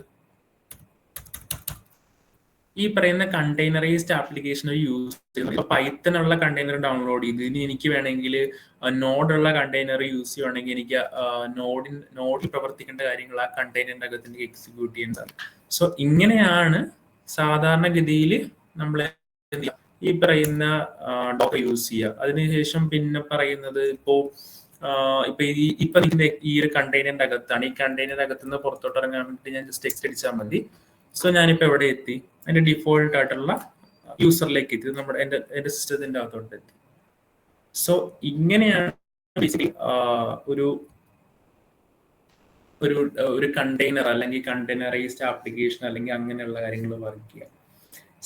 ഈ പറയുന്ന കണ്ടെയ്നറൈസ്ഡ് ആപ്ലിക്കേഷൻ യൂസ് ചെയ്യുന്നത്. പൈത്തൺ ഉള്ള കണ്ടെയ്നർ ഡൗൺലോഡ് ചെയ്ത് ഇനി എനിക്ക് വേണമെങ്കിൽ നോഡുള്ള കണ്ടെയ്നർ യൂസ് ചെയ്യുവാണെങ്കിൽ എനിക്ക് നോഡിൽ പ്രവർത്തിക്കേണ്ട കാര്യങ്ങൾ ആ കണ്ടെയ്നറിന്റെ അകത്ത് എനിക്ക് എക്സിക്യൂട്ട് ചെയ്യുന്നതാണ്. സോ ഇങ്ങനെയാണ് സാധാരണഗതിയിൽ നമ്മൾ ഈ പറയുന്ന ഡോക്കർ യൂസ് ചെയ്യുക. അതിനുശേഷം പിന്നെ പറയുന്നത് ഇപ്പോ ഈ ഒരു കണ്ടെയ്നറിന്റെ അകത്താണ്. ഈ കണ്ടെയ്നറിന്റെ അകത്ത് നിന്ന് പുറത്തോട്ട് ഇറങ്ങാൻ വേണ്ടി ഞാൻ ജസ്റ്റ് ടെക്സ്റ്റ് അടിച്ചാൽ മതി. സോ ഞാനിപ്പോ എവിടെ എത്തി? അതിന്റെ ഡിഫോൾട്ട് ആയിട്ടുള്ള യൂസറിലേക്ക് എത്തി, നമ്മുടെ എന്റെ സിസ്റ്റത്തിന്റെ അകത്തോട്ട് എത്തി. സോ ഇങ്ങനെയാണ് ബേസിക്കലി ഒരു കണ്ടെയ്നർ അല്ലെങ്കിൽ കണ്ടെയ്നറൈസ്ഡ് ആപ്ലിക്കേഷൻ അല്ലെങ്കിൽ അങ്ങനെയുള്ള കാര്യങ്ങൾ വർക്ക് ചെയ്യുക.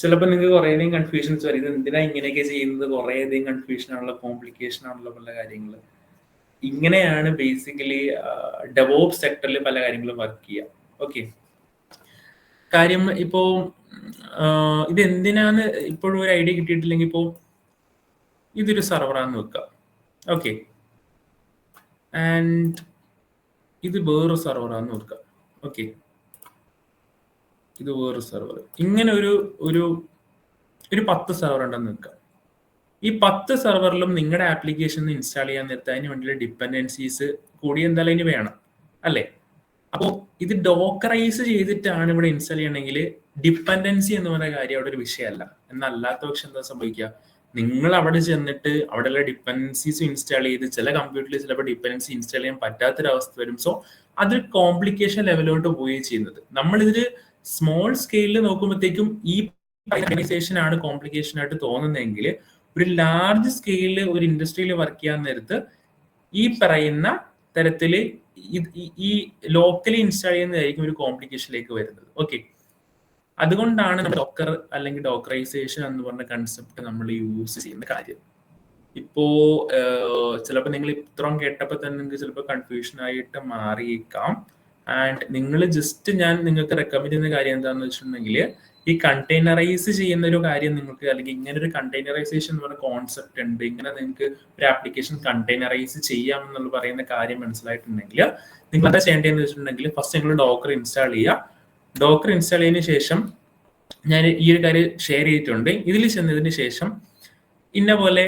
ചിലപ്പോൾ നിങ്ങൾക്ക് കുറേയധികം കൺഫ്യൂഷൻസ് വരും. ഇത് എന്തിനാ ഇങ്ങനെയൊക്കെ ചെയ്യുന്നത്? കുറേയധികം കൺഫ്യൂഷൻ ആണല്ലോ, കോംപ്ലിക്കേഷൻ ആണല്ലോ പല കാര്യങ്ങൾ. ഇങ്ങനെയാണ് ബേസിക്കലി ഡെവോപ്സ് സെക്ടറിൽ പല കാര്യങ്ങളും വർക്ക് ചെയ്യുക. ഓക്കെ, കാര്യം ഇപ്പോ ഇത് എന്തിനാന്ന് ഇപ്പോഴും ഒരു ഐഡിയ കിട്ടിയിട്ടില്ലെങ്കിൽ ഇപ്പോ ഇതൊരു സെർവറാന്ന് വെക്കുക. ഓക്കെ, ആൻഡ് ഇത് വേറൊരു സെർവറാന്ന് വെക്കുക. ഓക്കെ, ഇത് വേറൊരു സെർവർ. ഇങ്ങനെ ഒരു 10 സെർവർ ഉണ്ടെന്ന് വെക്കുക. ഈ 10 സെർവറിലും നിങ്ങളുടെ ആപ്ലിക്കേഷൻ ഇൻസ്റ്റാൾ ചെയ്യാൻ നേരത്തെ അതിന് വേണ്ടിയുള്ള ഡിപ്പെൻഡൻസീസ് കൂടി എന്തായാലും ഇനി വേണം, അല്ലേ? അപ്പോൾ ഇത് ഡോക്കറൈസ് ചെയ്തിട്ടാണ് ഇവിടെ ഇൻസ്റ്റാൾ ചെയ്യണമെങ്കിൽ ഡിപ്പെൻഡൻസി എന്ന് പറയുന്ന കാര്യം അവിടെ ഒരു വിഷയമല്ല. എന്നല്ലാത്ത പക്ഷെ എന്താ സംഭവിക്കുക? നിങ്ങൾ അവിടെ ചെന്നിട്ട് അവിടെയുള്ള ഡിപ്പെൻഡൻസീസ് ഇൻസ്റ്റാൾ ചെയ്ത് ചില കമ്പ്യൂട്ടറിൽ ചിലപ്പോൾ ഡിപ്പെൻഡൻസി ഇൻസ്റ്റാൾ ചെയ്യാൻ പറ്റാത്തൊരവസ്ഥ വരും. സോ അത് കോംപ്ലിക്കേഷൻ ലെവലോട്ട് പോവുകയും ചെയ്യുന്നത്. നമ്മളിതിൽ സ്മോൾ സ്കെയിലിൽ നോക്കുമ്പോഴത്തേക്കും ഈ ഓർഗനൈസേഷൻ ആണ് കോംപ്ലിക്കേഷൻ ആയിട്ട് തോന്നുന്നതെങ്കിൽ ഒരു ലാർജ് സ്കെയിലിൽ ഒരു ഇൻഡസ്ട്രിയിൽ വർക്ക് ചെയ്യാൻ നേരത്ത് ഈ പറയുന്ന തരത്തില് ഈ ലോക്കലി ഇൻസ്റ്റാൾ ചെയ്യുന്നതായിരിക്കും ഒരു കോംപ്ലിക്കേഷനിലേക്ക് വരുന്നത്. ഓക്കെ, അതുകൊണ്ടാണ് നമ്മൾ ഡോക്കർ അല്ലെങ്കിൽ ഡോക്കറൈസേഷൻ എന്ന് പറഞ്ഞ കൺസെപ്റ്റ് നമ്മൾ യൂസ് ചെയ്യുന്ന കാര്യം. ഇപ്പോ ചിലപ്പോൾ നിങ്ങൾ ഇത്രയും കേട്ടപ്പോൾ തന്നെ നിങ്ങൾക്ക് ചിലപ്പോൾ കൺഫ്യൂഷൻ ആയിട്ട് മാറിയേക്കാം. ആൻഡ് നിങ്ങൾ ജസ്റ്റ് ഞാൻ നിങ്ങൾക്ക് റെക്കമെൻഡ് ചെയ്യുന്ന കാര്യം എന്താണെന്ന് വെച്ചിട്ടുണ്ടെങ്കിൽ ഈ കണ്ടെയ്നറൈസ് ചെയ്യുന്ന ഒരു കാര്യം നിങ്ങൾക്ക്, അല്ലെങ്കിൽ ഇങ്ങനെ ഒരു കണ്ടെയ്നറൈസേഷൻ എന്ന് പറഞ്ഞ കോൺസെപ്റ്റ് ഉണ്ട്, ഇങ്ങനെ നിങ്ങൾക്ക് ഒരു ആപ്ലിക്കേഷൻ കണ്ടെയ്നറൈസ് ചെയ്യാം എന്നുള്ള പറയുന്ന കാര്യം മനസ്സിലായിട്ടുണ്ടെങ്കിൽ നിങ്ങൾ എന്താ ചെയ്യേണ്ടതെന്ന് വെച്ചിട്ടുണ്ടെങ്കിൽ ഫസ്റ്റ് നിങ്ങൾ ഡോക്കർ ഇൻസ്റ്റാൾ ചെയ്യുക. ഡോക്കർ ഇൻസ്റ്റാൾ ചെയ്തതിന് ശേഷം ഞാൻ ഈ ഒരു കാര്യം ഷെയർ ചെയ്തിട്ടുണ്ട്. ഇതിൽ ചെന്നതിന് ശേഷം ഇന്ന പോലെ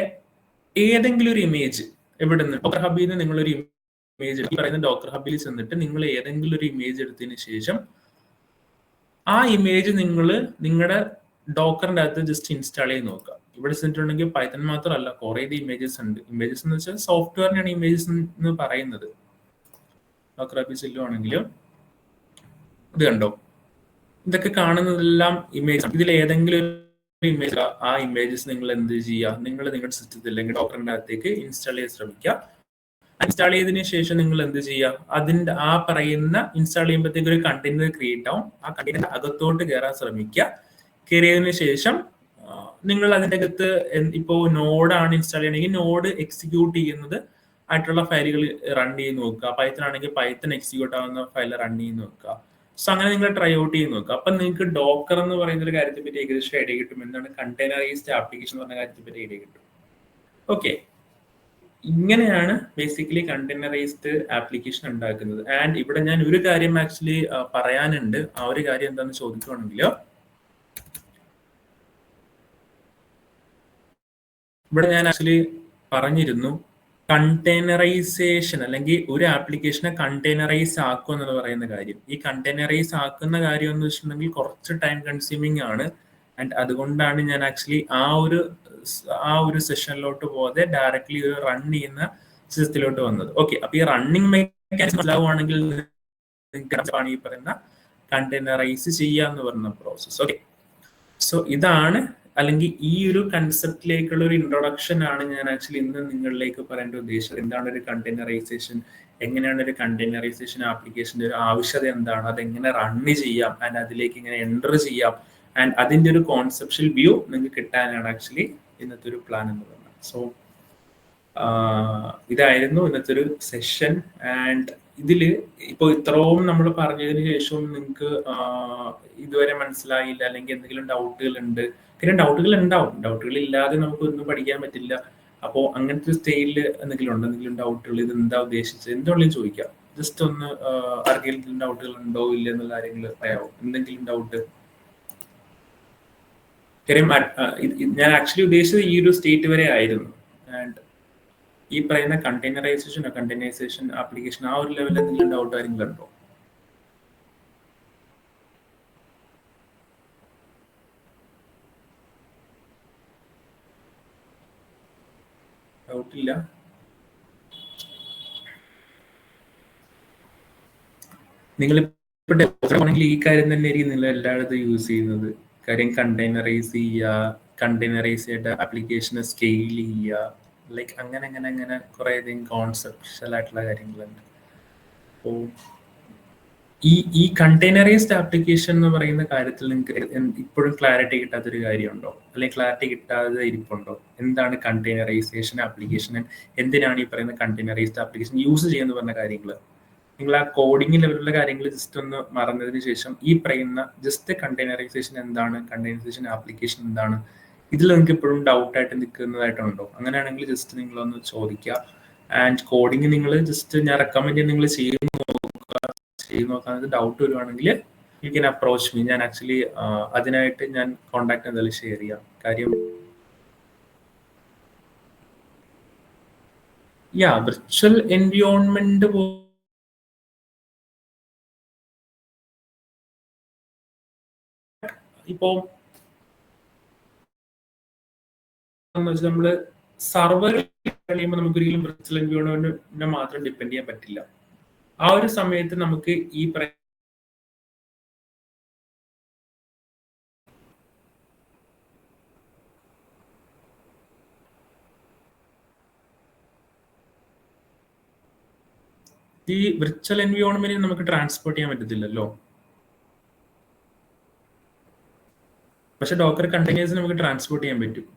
ഏതെങ്കിലും ഒരു ഇമേജ് എവിടെ നിന്ന് ഡോക്കർ ഹബിൽ നിന്ന് നിങ്ങളൊരു ഇമേജ് ഈ പറയുന്ന ഡോക്കർ ഹബിൽ ചെന്നിട്ട് നിങ്ങൾ ഏതെങ്കിലും ഒരു ഇമേജ് എടുത്തതിന് ശേഷം ആ ഇമേജ് നിങ്ങൾ നിങ്ങളുടെ ഡോക്കറിന്റെ അകത്ത് ജസ്റ്റ് ഇൻസ്റ്റാൾ ചെയ്ത് നോക്കുക. ഇവിടെ ചെന്നിട്ടുണ്ടെങ്കിൽ പൈത്തൺ മാത്രമല്ല കുറേ ഇമേജസ് ഉണ്ട്. ഇമേജസ് എന്ന് വെച്ചാൽ സോഫ്റ്റ്വെയറിനാണ് ഇമേജസ് എന്ന് പറയുന്നത്. ഡോക്കർ ഹബിൽ ചെല്ലുവാണെങ്കിലും ഇത് കണ്ടോ, ഇതൊക്കെ കാണുന്നതെല്ലാം ഇമേജ്. ഇതിൽ ഏതെങ്കിലും ഒരു ഇമേജ് ആ ഇമേജസ് നിങ്ങൾ എന്ത് ചെയ്യുക? നിങ്ങൾ നിങ്ങളുടെ സിസ്റ്റത്തിൽ അല്ലെങ്കിൽ ഡോക്കറിന്റെ അകത്തേക്ക് ഇൻസ്റ്റാൾ ചെയ്ത് ശ്രമിക്കുക. ഇൻസ്റ്റാൾ ചെയ്തതിനു ശേഷം നിങ്ങൾ എന്ത് ചെയ്യുക? അതിന്റെ ആ പറയുന്ന ഇൻസ്റ്റാൾ ചെയ്യുമ്പോഴത്തേക്ക് ഒരു കണ്ടെയ്നർ ക്രിയേറ്റ് ആവും. ആ കണ്ടെയ്നർ അകത്തോട്ട് കയറാൻ ശ്രമിക്കുക. കയറിയതിനു ശേഷം നിങ്ങൾ അതിൻ്റെ അകത്ത് ഇപ്പോൾ നോഡാണ് ഇൻസ്റ്റാൾ ചെയ്യണമെങ്കിൽ നോഡ് എക്സിക്യൂട്ട് ചെയ്യുന്നത് ആയിട്ടുള്ള ഫയലുകൾ റൺ ചെയ്ത് നോക്കുക. പൈത്തൺ ആണെങ്കിൽ പൈത്തൺ എക്സിക്യൂട്ട് ആവുന്ന ഫയൽ റൺ ചെയ്ത് നോക്കുക. സോ അങ്ങനെ നിങ്ങൾ ട്രൈ ഔട്ട് ചെയ്ത് നോക്കുക. അപ്പൊ നിങ്ങൾക്ക് ഡോക്കർ എന്ന് പറയുന്ന ഒരു കാര്യത്തെ പറ്റി ഏകദേശം ഐഡിയ കിട്ടും. എന്താണ് കണ്ടെയ്നറൈസ്ഡ് ആപ്ലിക്കേഷൻ എന്ന് പറഞ്ഞ കാര്യത്തെ പറ്റി ഐഡിയ കിട്ടും. ഓക്കെ, ഇങ്ങനെയാണ് ബേസിക്കലി കണ്ടെയ്നറൈസ്ഡ് ആപ്ലിക്കേഷൻ ഉണ്ടാക്കുന്നത്. ആൻഡ് ഇവിടെ ഞാൻ ഒരു കാര്യം ആക്ച്വലി പറയാനുണ്ട്. ആ ഒരു കാര്യം എന്താണെന്ന് ചോദിക്കുകയാണെങ്കിൽ ഇവിടെ ഞാൻ ആക്ച്വലി പറഞ്ഞിരുന്നു കണ്ടെയ്നറൈസേഷൻ അല്ലെങ്കിൽ ഒരു ആപ്ലിക്കേഷനെ കണ്ടെയ്നറൈസ് ആക്കുക എന്ന് പറയുന്ന കാര്യം. ഈ കണ്ടെയ്നറൈസ് ആക്കുന്ന കാര്യം എന്ന് വെച്ചിട്ടുണ്ടെങ്കിൽ കുറച്ച് ടൈം കൺസ്യൂമിങ് ആണ്. ആൻഡ് അതുകൊണ്ടാണ് ഞാൻ ആക്ച്വലി ആ ഒരു സെഷനിലോട്ട് പോകാതെ ഡയറക്ട്ലി ഒരു റൺ ചെയ്യുന്ന സിസ്റ്റത്തിലോട്ട് വന്നത്. ഓക്കെ, അപ്പൊ ഈ റണ്ണിങ് മെക്കാനിസം മനസ്സിലാവുകയാണെങ്കിൽ ഈ പറയുന്ന കണ്ടെയ്നറൈസ് ചെയ്യുക എന്ന് പറഞ്ഞ പ്രോസസ്സ്. ഓക്കെ, സോ ഇതാണ്, അല്ലെങ്കിൽ ഈ ഒരു കൺസെപ്റ്റിലേക്കുള്ള ഒരു ഇൻട്രൊഡക്ഷൻ ആണ് ഞാൻ ആക്ച്വലി ഇന്ന് നിങ്ങളിലേക്ക് പറയേണ്ട ഉദ്ദേശം. എന്താണ് ഒരു കണ്ടെയ്നറൈസേഷൻ, എങ്ങനെയാണ് ഒരു കണ്ടെയ്നറൈസേഷൻ ആപ്ലിക്കേഷൻ്റെ ഒരു ആവശ്യകത എന്താണ്, അതെങ്ങനെ റണ്ണ് ചെയ്യാം, ആൻഡ് അതിലേക്ക് ഇങ്ങനെ എൻ്റർ ചെയ്യാം, ആൻഡ് അതിൻ്റെ ഒരു കോൺസെപ്ഷ്യൽ വ്യൂ നിങ്ങൾക്ക് കിട്ടാനാണ് ആക്ച്വലി ഇന്നത്തെ ഒരു പ്ലാൻ എന്ന് പറയുന്നത്. സോ ഇതായിരുന്നു ഇന്നത്തെ ഒരു സെഷൻ. ആൻഡ് ഇതിൽ ഇപ്പോൾ ഇത്രയും നമ്മൾ പറഞ്ഞതിന് ശേഷവും നിങ്ങൾക്ക് ഇതുവരെ മനസ്സിലായില്ല, അല്ലെങ്കിൽ എന്തെങ്കിലും ഡൗട്ടുകൾ ഉണ്ട്. കാരണം ഡൗട്ടുകൾ ഉണ്ടാവും, ഡൗട്ടുകൾ ഇല്ലാതെ നമുക്ക് ഒന്നും പഠിക്കാൻ പറ്റില്ല. അപ്പോൾ അങ്ങനത്തെ സ്റ്റേജിൽ എന്തെങ്കിലും ഉണ്ടോ, എന്തെങ്കിലും ഡൗട്ടുകൾ, ഇത് എന്താ ഉദ്ദേശിച്ചത്, എന്തുകൊണ്ടും ചോദിക്കാം. ജസ്റ്റ് ഒന്ന് ആർക്കെങ്കിലും ഡൗട്ടുകൾ ഉണ്ടോ ഇല്ല എന്നുള്ള കാര്യങ്ങൾ പറയാമോ? എന്തെങ്കിലും ഡൗട്ട്? കാര്യം ഞാൻ ആക്ച്വലി ഉദ്ദേശിച്ചത് ഈ ഒരു സ്റ്റേറ്റ് വരെ ആയിരുന്നു. ആൻഡ് ഈ പറയുന്ന കണ്ടെയ്നറൈസേഷൻ ആപ്ലിക്കേഷൻ ആ ഒരു ലെവലിൽ എന്തെങ്കിലും ഡൗട്ട് ആരെങ്കിലും ഉണ്ടോ? ഡൗട്ടില്ല? നിങ്ങളിപ്പോൾ ഈ കാര്യം തന്നെ ആയിരിക്കും നിങ്ങൾ എല്ലായിടത്തും യൂസ് ചെയ്യുന്നത്. കാര്യം കണ്ടെയ്നറൈസ് ചെയ്യുക, കണ്ടെയ്നറൈസ് ചെയ്ത ആപ്ലിക്കേഷനെ സ്കെയിൽ ചെയ്യുക, ലൈക്ക് അങ്ങനെ കുറേ അധികം കോൺസെപ്ഷ്യൽ ആയിട്ടുള്ള കാര്യങ്ങളുണ്ട്. അപ്പോൾ ഈ കണ്ടെയ്നറൈസ്ഡ് ആപ്ലിക്കേഷൻ എന്ന് പറയുന്ന കാര്യത്തിൽ നിങ്ങൾക്ക് ഇപ്പോഴും ക്ലാരിറ്റി കിട്ടാത്തൊരു കാര്യമുണ്ടോ, അല്ലെങ്കിൽ ക്ലാരിറ്റി കിട്ടാതെ ഇരിപ്പുണ്ടോ? എന്താണ് കണ്ടെയ്നറൈസേഷൻ ആപ്ലിക്കേഷൻ, എന്തിനാണ് ഈ പറയുന്ന കണ്ടെയ്നറൈസ്ഡ് ആപ്ലിക്കേഷൻ യൂസ് ചെയ്യുന്ന പറഞ്ഞ കാര്യങ്ങൾ, നിങ്ങൾ ആ കോഡിംഗ് ലെവലിലുള്ള കാര്യങ്ങൾ ജസ്റ്റ് ഒന്ന് മറന്നതിന് ശേഷം ഈ പറയുന്ന ജസ്റ്റ് കണ്ടെയ്നറൈസേഷൻ എന്താണ്, കണ്ടെയ്നറൈസേഷൻ ആപ്ലിക്കേഷൻ എന്താണ്, ഇതിൽ നിങ്ങൾക്ക് ഇപ്പോഴും ഡൗട്ടായിട്ട് നിൽക്കുന്നതായിട്ടുണ്ടോ? അങ്ങനെയാണെങ്കിൽ ജസ്റ്റ് നിങ്ങളൊന്ന് ചോദിക്കുക. ആൻഡ് കോഡിങ് നിങ്ങൾ ജസ്റ്റ് ഞാൻ റെക്കമെൻഡ് ചെയ്യുന്ന നിങ്ങൾ ചെയ്ത് നോക്കാൻ ഡൗട്ട് വരുവാണെങ്കിൽ യു ക്യാൻ അപ്രോച്ച് മീ. ഞാൻ ആക്ച്വലി അതിനായിട്ട് ഞാൻ കോൺടാക്ട് എന്തായാലും ഷെയർ ചെയ്യാം. കാര്യം വിർച്വൽ എൻവയോൺമെന്റ് ഇപ്പോ നമ്മള് സർവർ കഴിയുമ്പോൾ നമുക്ക് ഒരിക്കലും വിർച്വൽ എൻവയോൺമെന്റിനെ മാത്രം ഡിപ്പെൻഡ് ചെയ്യാൻ പറ്റില്ല. ആ ഒരു സമയത്ത് നമുക്ക് ഈ വിർച്വൽ എൻവയോൺമെന്റിന് നമുക്ക് ട്രാൻസ്പോർട്ട് ചെയ്യാൻ പറ്റത്തില്ലല്ലോ. പക്ഷെ ഡോക്കർ കണ്ടെയ്നേഴ്സ് നമുക്ക് ട്രാൻസ്പോർട്ട് ചെയ്യാൻ പറ്റും.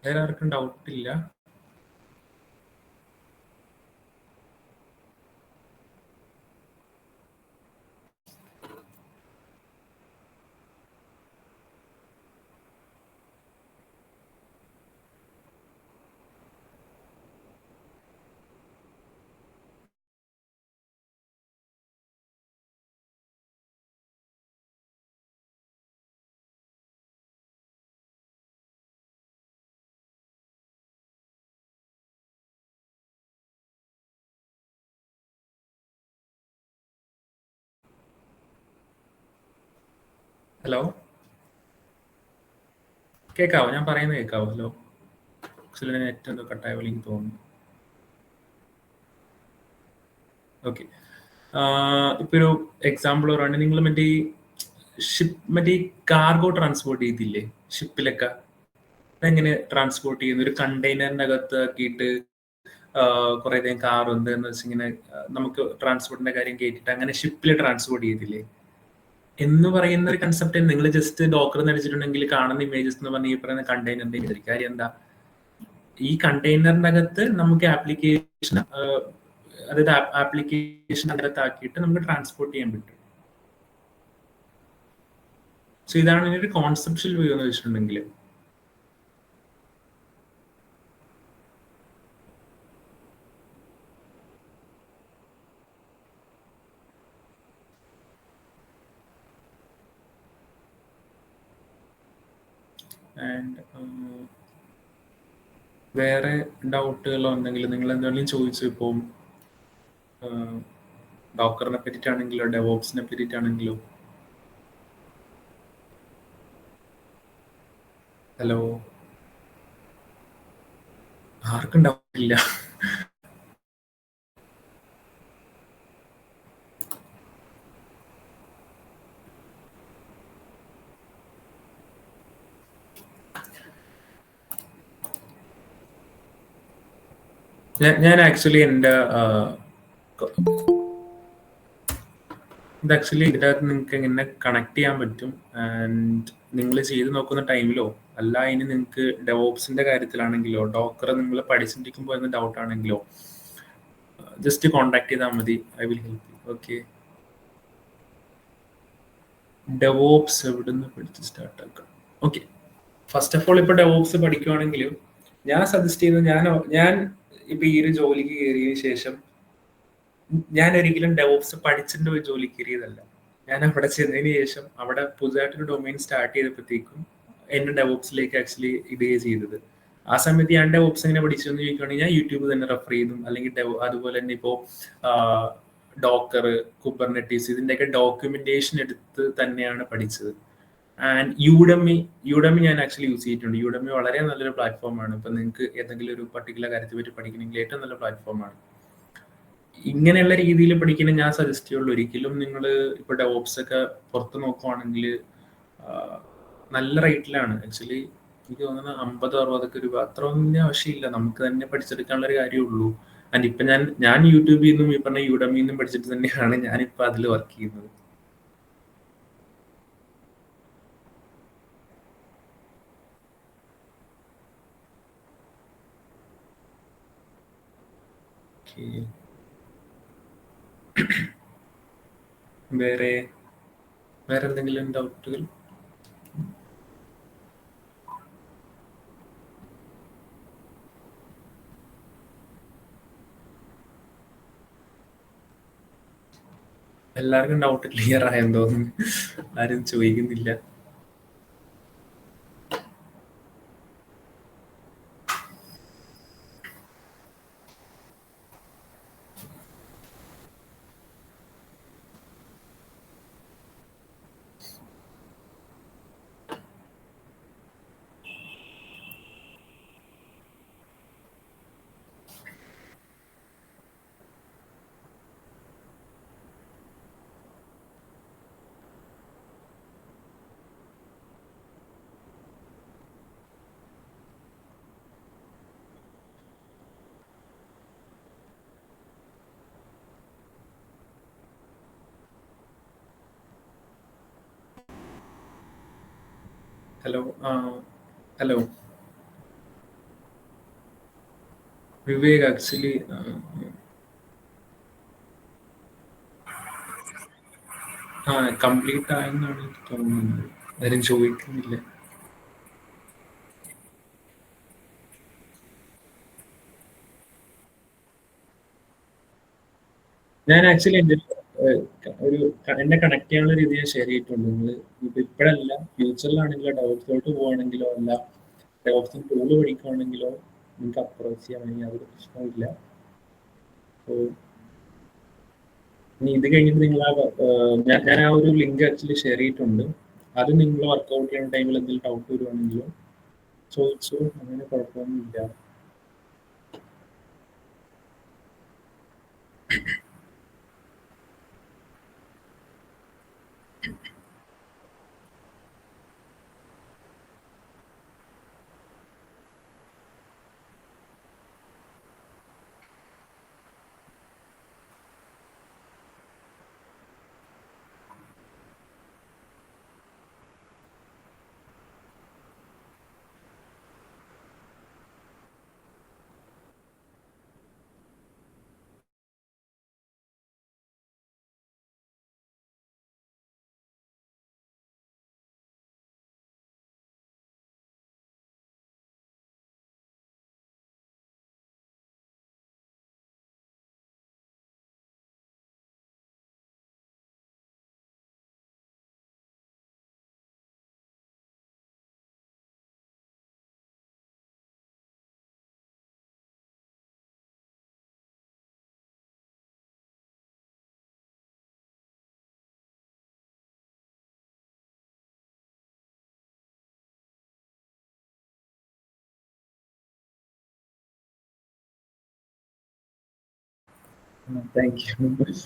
വേറെ ആർക്കും ഡൗട്ടില്ല? ഹലോ, കേൾക്കാവോ? ഞാൻ പറയുന്നത് കേൾക്കാവോ? ഹലോ, നെറ്റ് എന്തോ കട്ടായ പോലെ എനിക്ക് തോന്നുന്നു. ഓക്കെ, ഇപ്പൊ ഒരു എക്സാമ്പിൾ പറയുകയാണെങ്കിൽ നിങ്ങൾ മറ്റേ കാർഗോ ട്രാൻസ്പോർട്ട് ചെയ്തില്ലേ ഷിപ്പിലൊക്കെ, അതെങ്ങനെ ട്രാൻസ്പോർട്ട് ചെയ്യുന്നു? ഒരു കണ്ടെയ്നറിന്റെ അകത്ത് ആക്കിയിട്ട് കുറെ അധികം കാർ ഉണ്ട് എന്ന് വെച്ചിങ്ങനെ നമുക്ക് ട്രാൻസ്പോർട്ടിന്റെ കാര്യം കേട്ടിട്ട് അങ്ങനെ ഷിപ്പിൽ ട്രാൻസ്പോർട്ട് ചെയ്തില്ലേ എന്ന് പറയുന്ന ഒരു കൺസെപ്റ്റ്. നിങ്ങൾ ജസ്റ്റ് ഡോക്കർ നടിച്ചിട്ടുണ്ടെങ്കിൽ കാണുന്ന ഇമേജസ് എന്ന് പറഞ്ഞാൽ ഈ പറയുന്ന കണ്ടെയ്നറിന്റെ ഇമേജ്. കാര്യം എന്താ, ഈ കണ്ടെയ്നറിന്റെ അകത്ത് നമുക്ക് ആപ്ലിക്കേഷൻ, അതായത് ആപ്ലിക്കേഷൻ അകത്താക്കിയിട്ട് നമുക്ക് ട്രാൻസ്പോർട്ട് ചെയ്യാൻ പറ്റും. സോ ഇതാണ് ഇതിന്റെ കോൺസെപ്ഷ്യൽ വ്യൂ എന്ന് വെച്ചിട്ടുണ്ടെങ്കിൽ. ആൻഡ് വേറെ ഡൗട്ടുകളോ എന്തെങ്കിലും നിങ്ങൾ എന്തെങ്കിലും ചോദിച്ചു. ഇപ്പോൾ ഡോക്കറിനെ പറ്റിയിട്ടാണെങ്കിലോ ഡെവോപ്സിനെ പറ്റിയിട്ടാണെങ്കിലോ. ഹലോ, ആർക്കും ഡൗട്ട് ഇല്ല. ഞാൻ ആക്ച്വലി എൻ്റെ ഇത് ആക്ച്വലി ഇതിനകത്ത് നിങ്ങൾക്ക് എങ്ങനെ കണക്ട് ചെയ്യാൻ പറ്റും. ആൻഡ് നിങ്ങൾ ചെയ്ത് നോക്കുന്ന ടൈമിലോ അല്ല ഇനി നിങ്ങൾക്ക് ഡെവോപ്സിന്റെ കാര്യത്തിലാണെങ്കിലോ ഡോക്കർ നിങ്ങൾ പഠിച്ചിരിക്കുമ്പോൾ എന്ന ഡൗട്ട് ആണെങ്കിലോ ജസ്റ്റ് കോൺടാക്ട് ചെയ്താൽ മതി. I will help you. Okay, DevOps എവിടുന്ന് പഠിച്ച് സ്റ്റാർട്ട് ആക്കാം. ഓക്കെ, ഫസ്റ്റ് ഓഫ് ഓൾ ഇപ്പൊ ഡെവോപ്സ് പഠിക്കുവാണെങ്കിലും ഞാൻ സജസ്റ്റ് ചെയ്യുന്നത്, ഞാൻ ഇപ്പൊ ഈ ഒരു ജോലിക്ക് കയറിയതിനു ശേഷം ഞാൻ ഒരിക്കലും ഡെവോപ്സ് പഠിച്ചിട്ട് ഒരു ജോലി കയറിയതല്ല. ഞാൻ അവിടെ ചെന്നതിന് ശേഷം അവിടെ പുതുതായിട്ടൊരു ഡൊമൈൻ സ്റ്റാർട്ട് ചെയ്തപ്പോഴത്തേക്കും എന്നെ ഡെവോപ്സിലേക്ക് ആക്ച്വലി ഇടുകയാണ് ചെയ്തത്. ആ സമയത്ത് ഞാൻ ഡെവോപ്സ് എങ്ങനെ പഠിച്ചതെന്ന് ചോദിക്കുകയാണെങ്കിൽ ഞാൻ യൂട്യൂബ് തന്നെ റെഫർ ചെയ്തും അല്ലെങ്കിൽ അതുപോലെ തന്നെ ഇപ്പോൾ ഡോക്കർ, കുബർനെറ്റീസ് ഇതിൻ്റെയൊക്കെ ഡോക്യുമെന്റേഷൻ എടുത്ത് തന്നെയാണ് പഠിച്ചത്. ആൻഡ് യൂഡമി ഞാൻ ആക്ച്വലി യൂസ് ചെയ്തിട്ടുണ്ട്. യൂഡമി വളരെ നല്ലൊരു പ്ലാറ്റ്ഫോമാണ്. ഇപ്പം നിങ്ങൾക്ക് ഏതെങ്കിലും ഒരു പർട്ടിക്കുലർ കാര്യത്തെ പറ്റി പഠിക്കണമെങ്കിൽ ഏറ്റവും നല്ല പ്ലാറ്റ്ഫോമാണ്. ഇങ്ങനെയുള്ള രീതിയിൽ പഠിക്കണം ഞാൻ സജസ്റ്റ് ചെയ്യുള്ളൂ. ഒരിക്കലും നിങ്ങൾ ഇപ്പൊ ഡെവോപ്സ് ഒക്കെ പുറത്ത് നോക്കുവാണെങ്കിൽ നല്ല റേറ്റിലാണ്. ആക്ച്വലി എനിക്ക് തോന്നുന്നത് 50-60 രൂപ അത്ര ഒന്നും ആവശ്യമില്ല. നമുക്ക് തന്നെ പഠിച്ചെടുക്കാനുള്ള ഒരു കാര്യമുള്ളൂ. ആൻഡ് ഇപ്പൊ ഞാൻ യൂട്യൂബിൽ നിന്നും ഈ പറഞ്ഞ യൂഡമിൽ നിന്നും പഠിച്ചിട്ട് തന്നെയാണ് ഞാനിപ്പോ അതിൽ വർക്ക് ചെയ്യുന്നത്. വേറെ എന്തെങ്കിലും ഡൗട്ടുകൾ? എല്ലാവർക്കും ഡൗട്ട് ക്ലിയർ ആയെന്ന് തോന്നുന്നു. ആരും ചോദിക്കുന്നില്ല. ഹലോ വിവേക്, ആക്ച്വലി കംപ്ലീറ്റ് ആയെന്നാണ് തോന്നുന്നത്. ആരും ചോദിക്കുന്നില്ല. ഞാൻ ആക്ച്വലി എന്നെ കണക്ട് ചെയ്യാനുള്ള രീതി ഞാൻ ഷെയർ ചെയ്തിട്ടുണ്ട്. നിങ്ങൾ ഇപ്പോഴല്ല ഫ്യൂച്ചറിലാണെങ്കിലോ ഡെവലപ്സിലോട്ട് പോവുകയാണെങ്കിലോ അല്ല ഡെവലപ്സിന് ടൂള് പഠിക്കുകയാണെങ്കിലോ നിങ്ങൾക്ക് അപ്രോച്ച് ചെയ്യാൻ യാതൊരു പ്രശ്നമില്ല. ഇനി ഇത് കഴിഞ്ഞിട്ട് നിങ്ങൾ ഞാൻ ആ ഒരു ലിങ്ക് ആക്ച്വലി ഷെയർ ചെയ്തിട്ടുണ്ട്. അത് നിങ്ങൾ വർക്ക്ഔട്ട് ചെയ്യുന്ന ടൈമിൽ എന്തെങ്കിലും ഡൗട്ട് വരുവാണെങ്കിലോ ചോദിച്ചു. അങ്ങനെ കുഴപ്പമൊന്നുമില്ല. Thank you.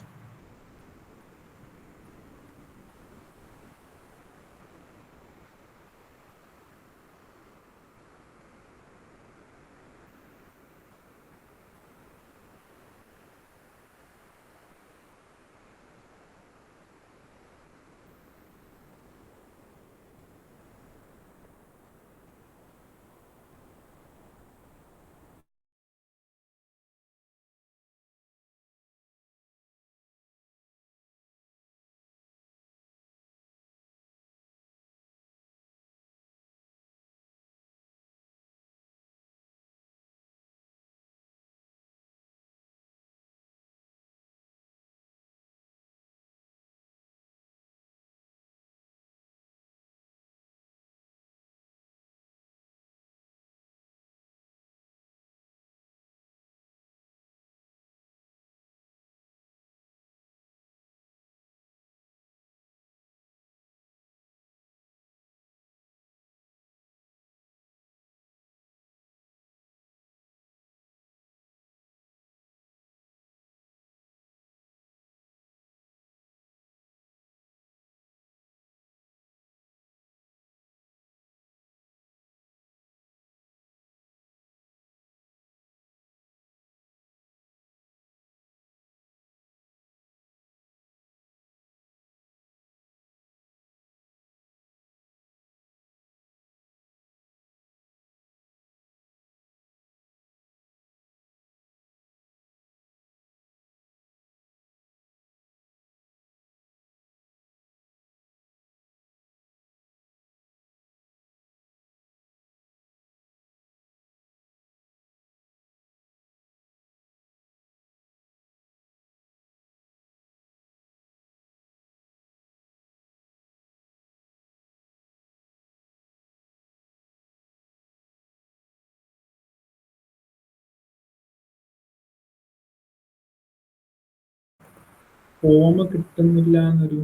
ഫോം കിട്ടുന്നില്ല എന്നൊരു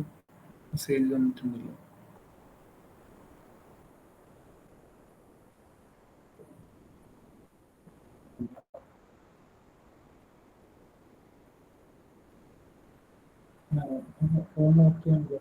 മെസ്സേജ് വന്നിട്ടുണ്ടല്ലോ. ഫോം ഓക്കെയാണല്ലോ.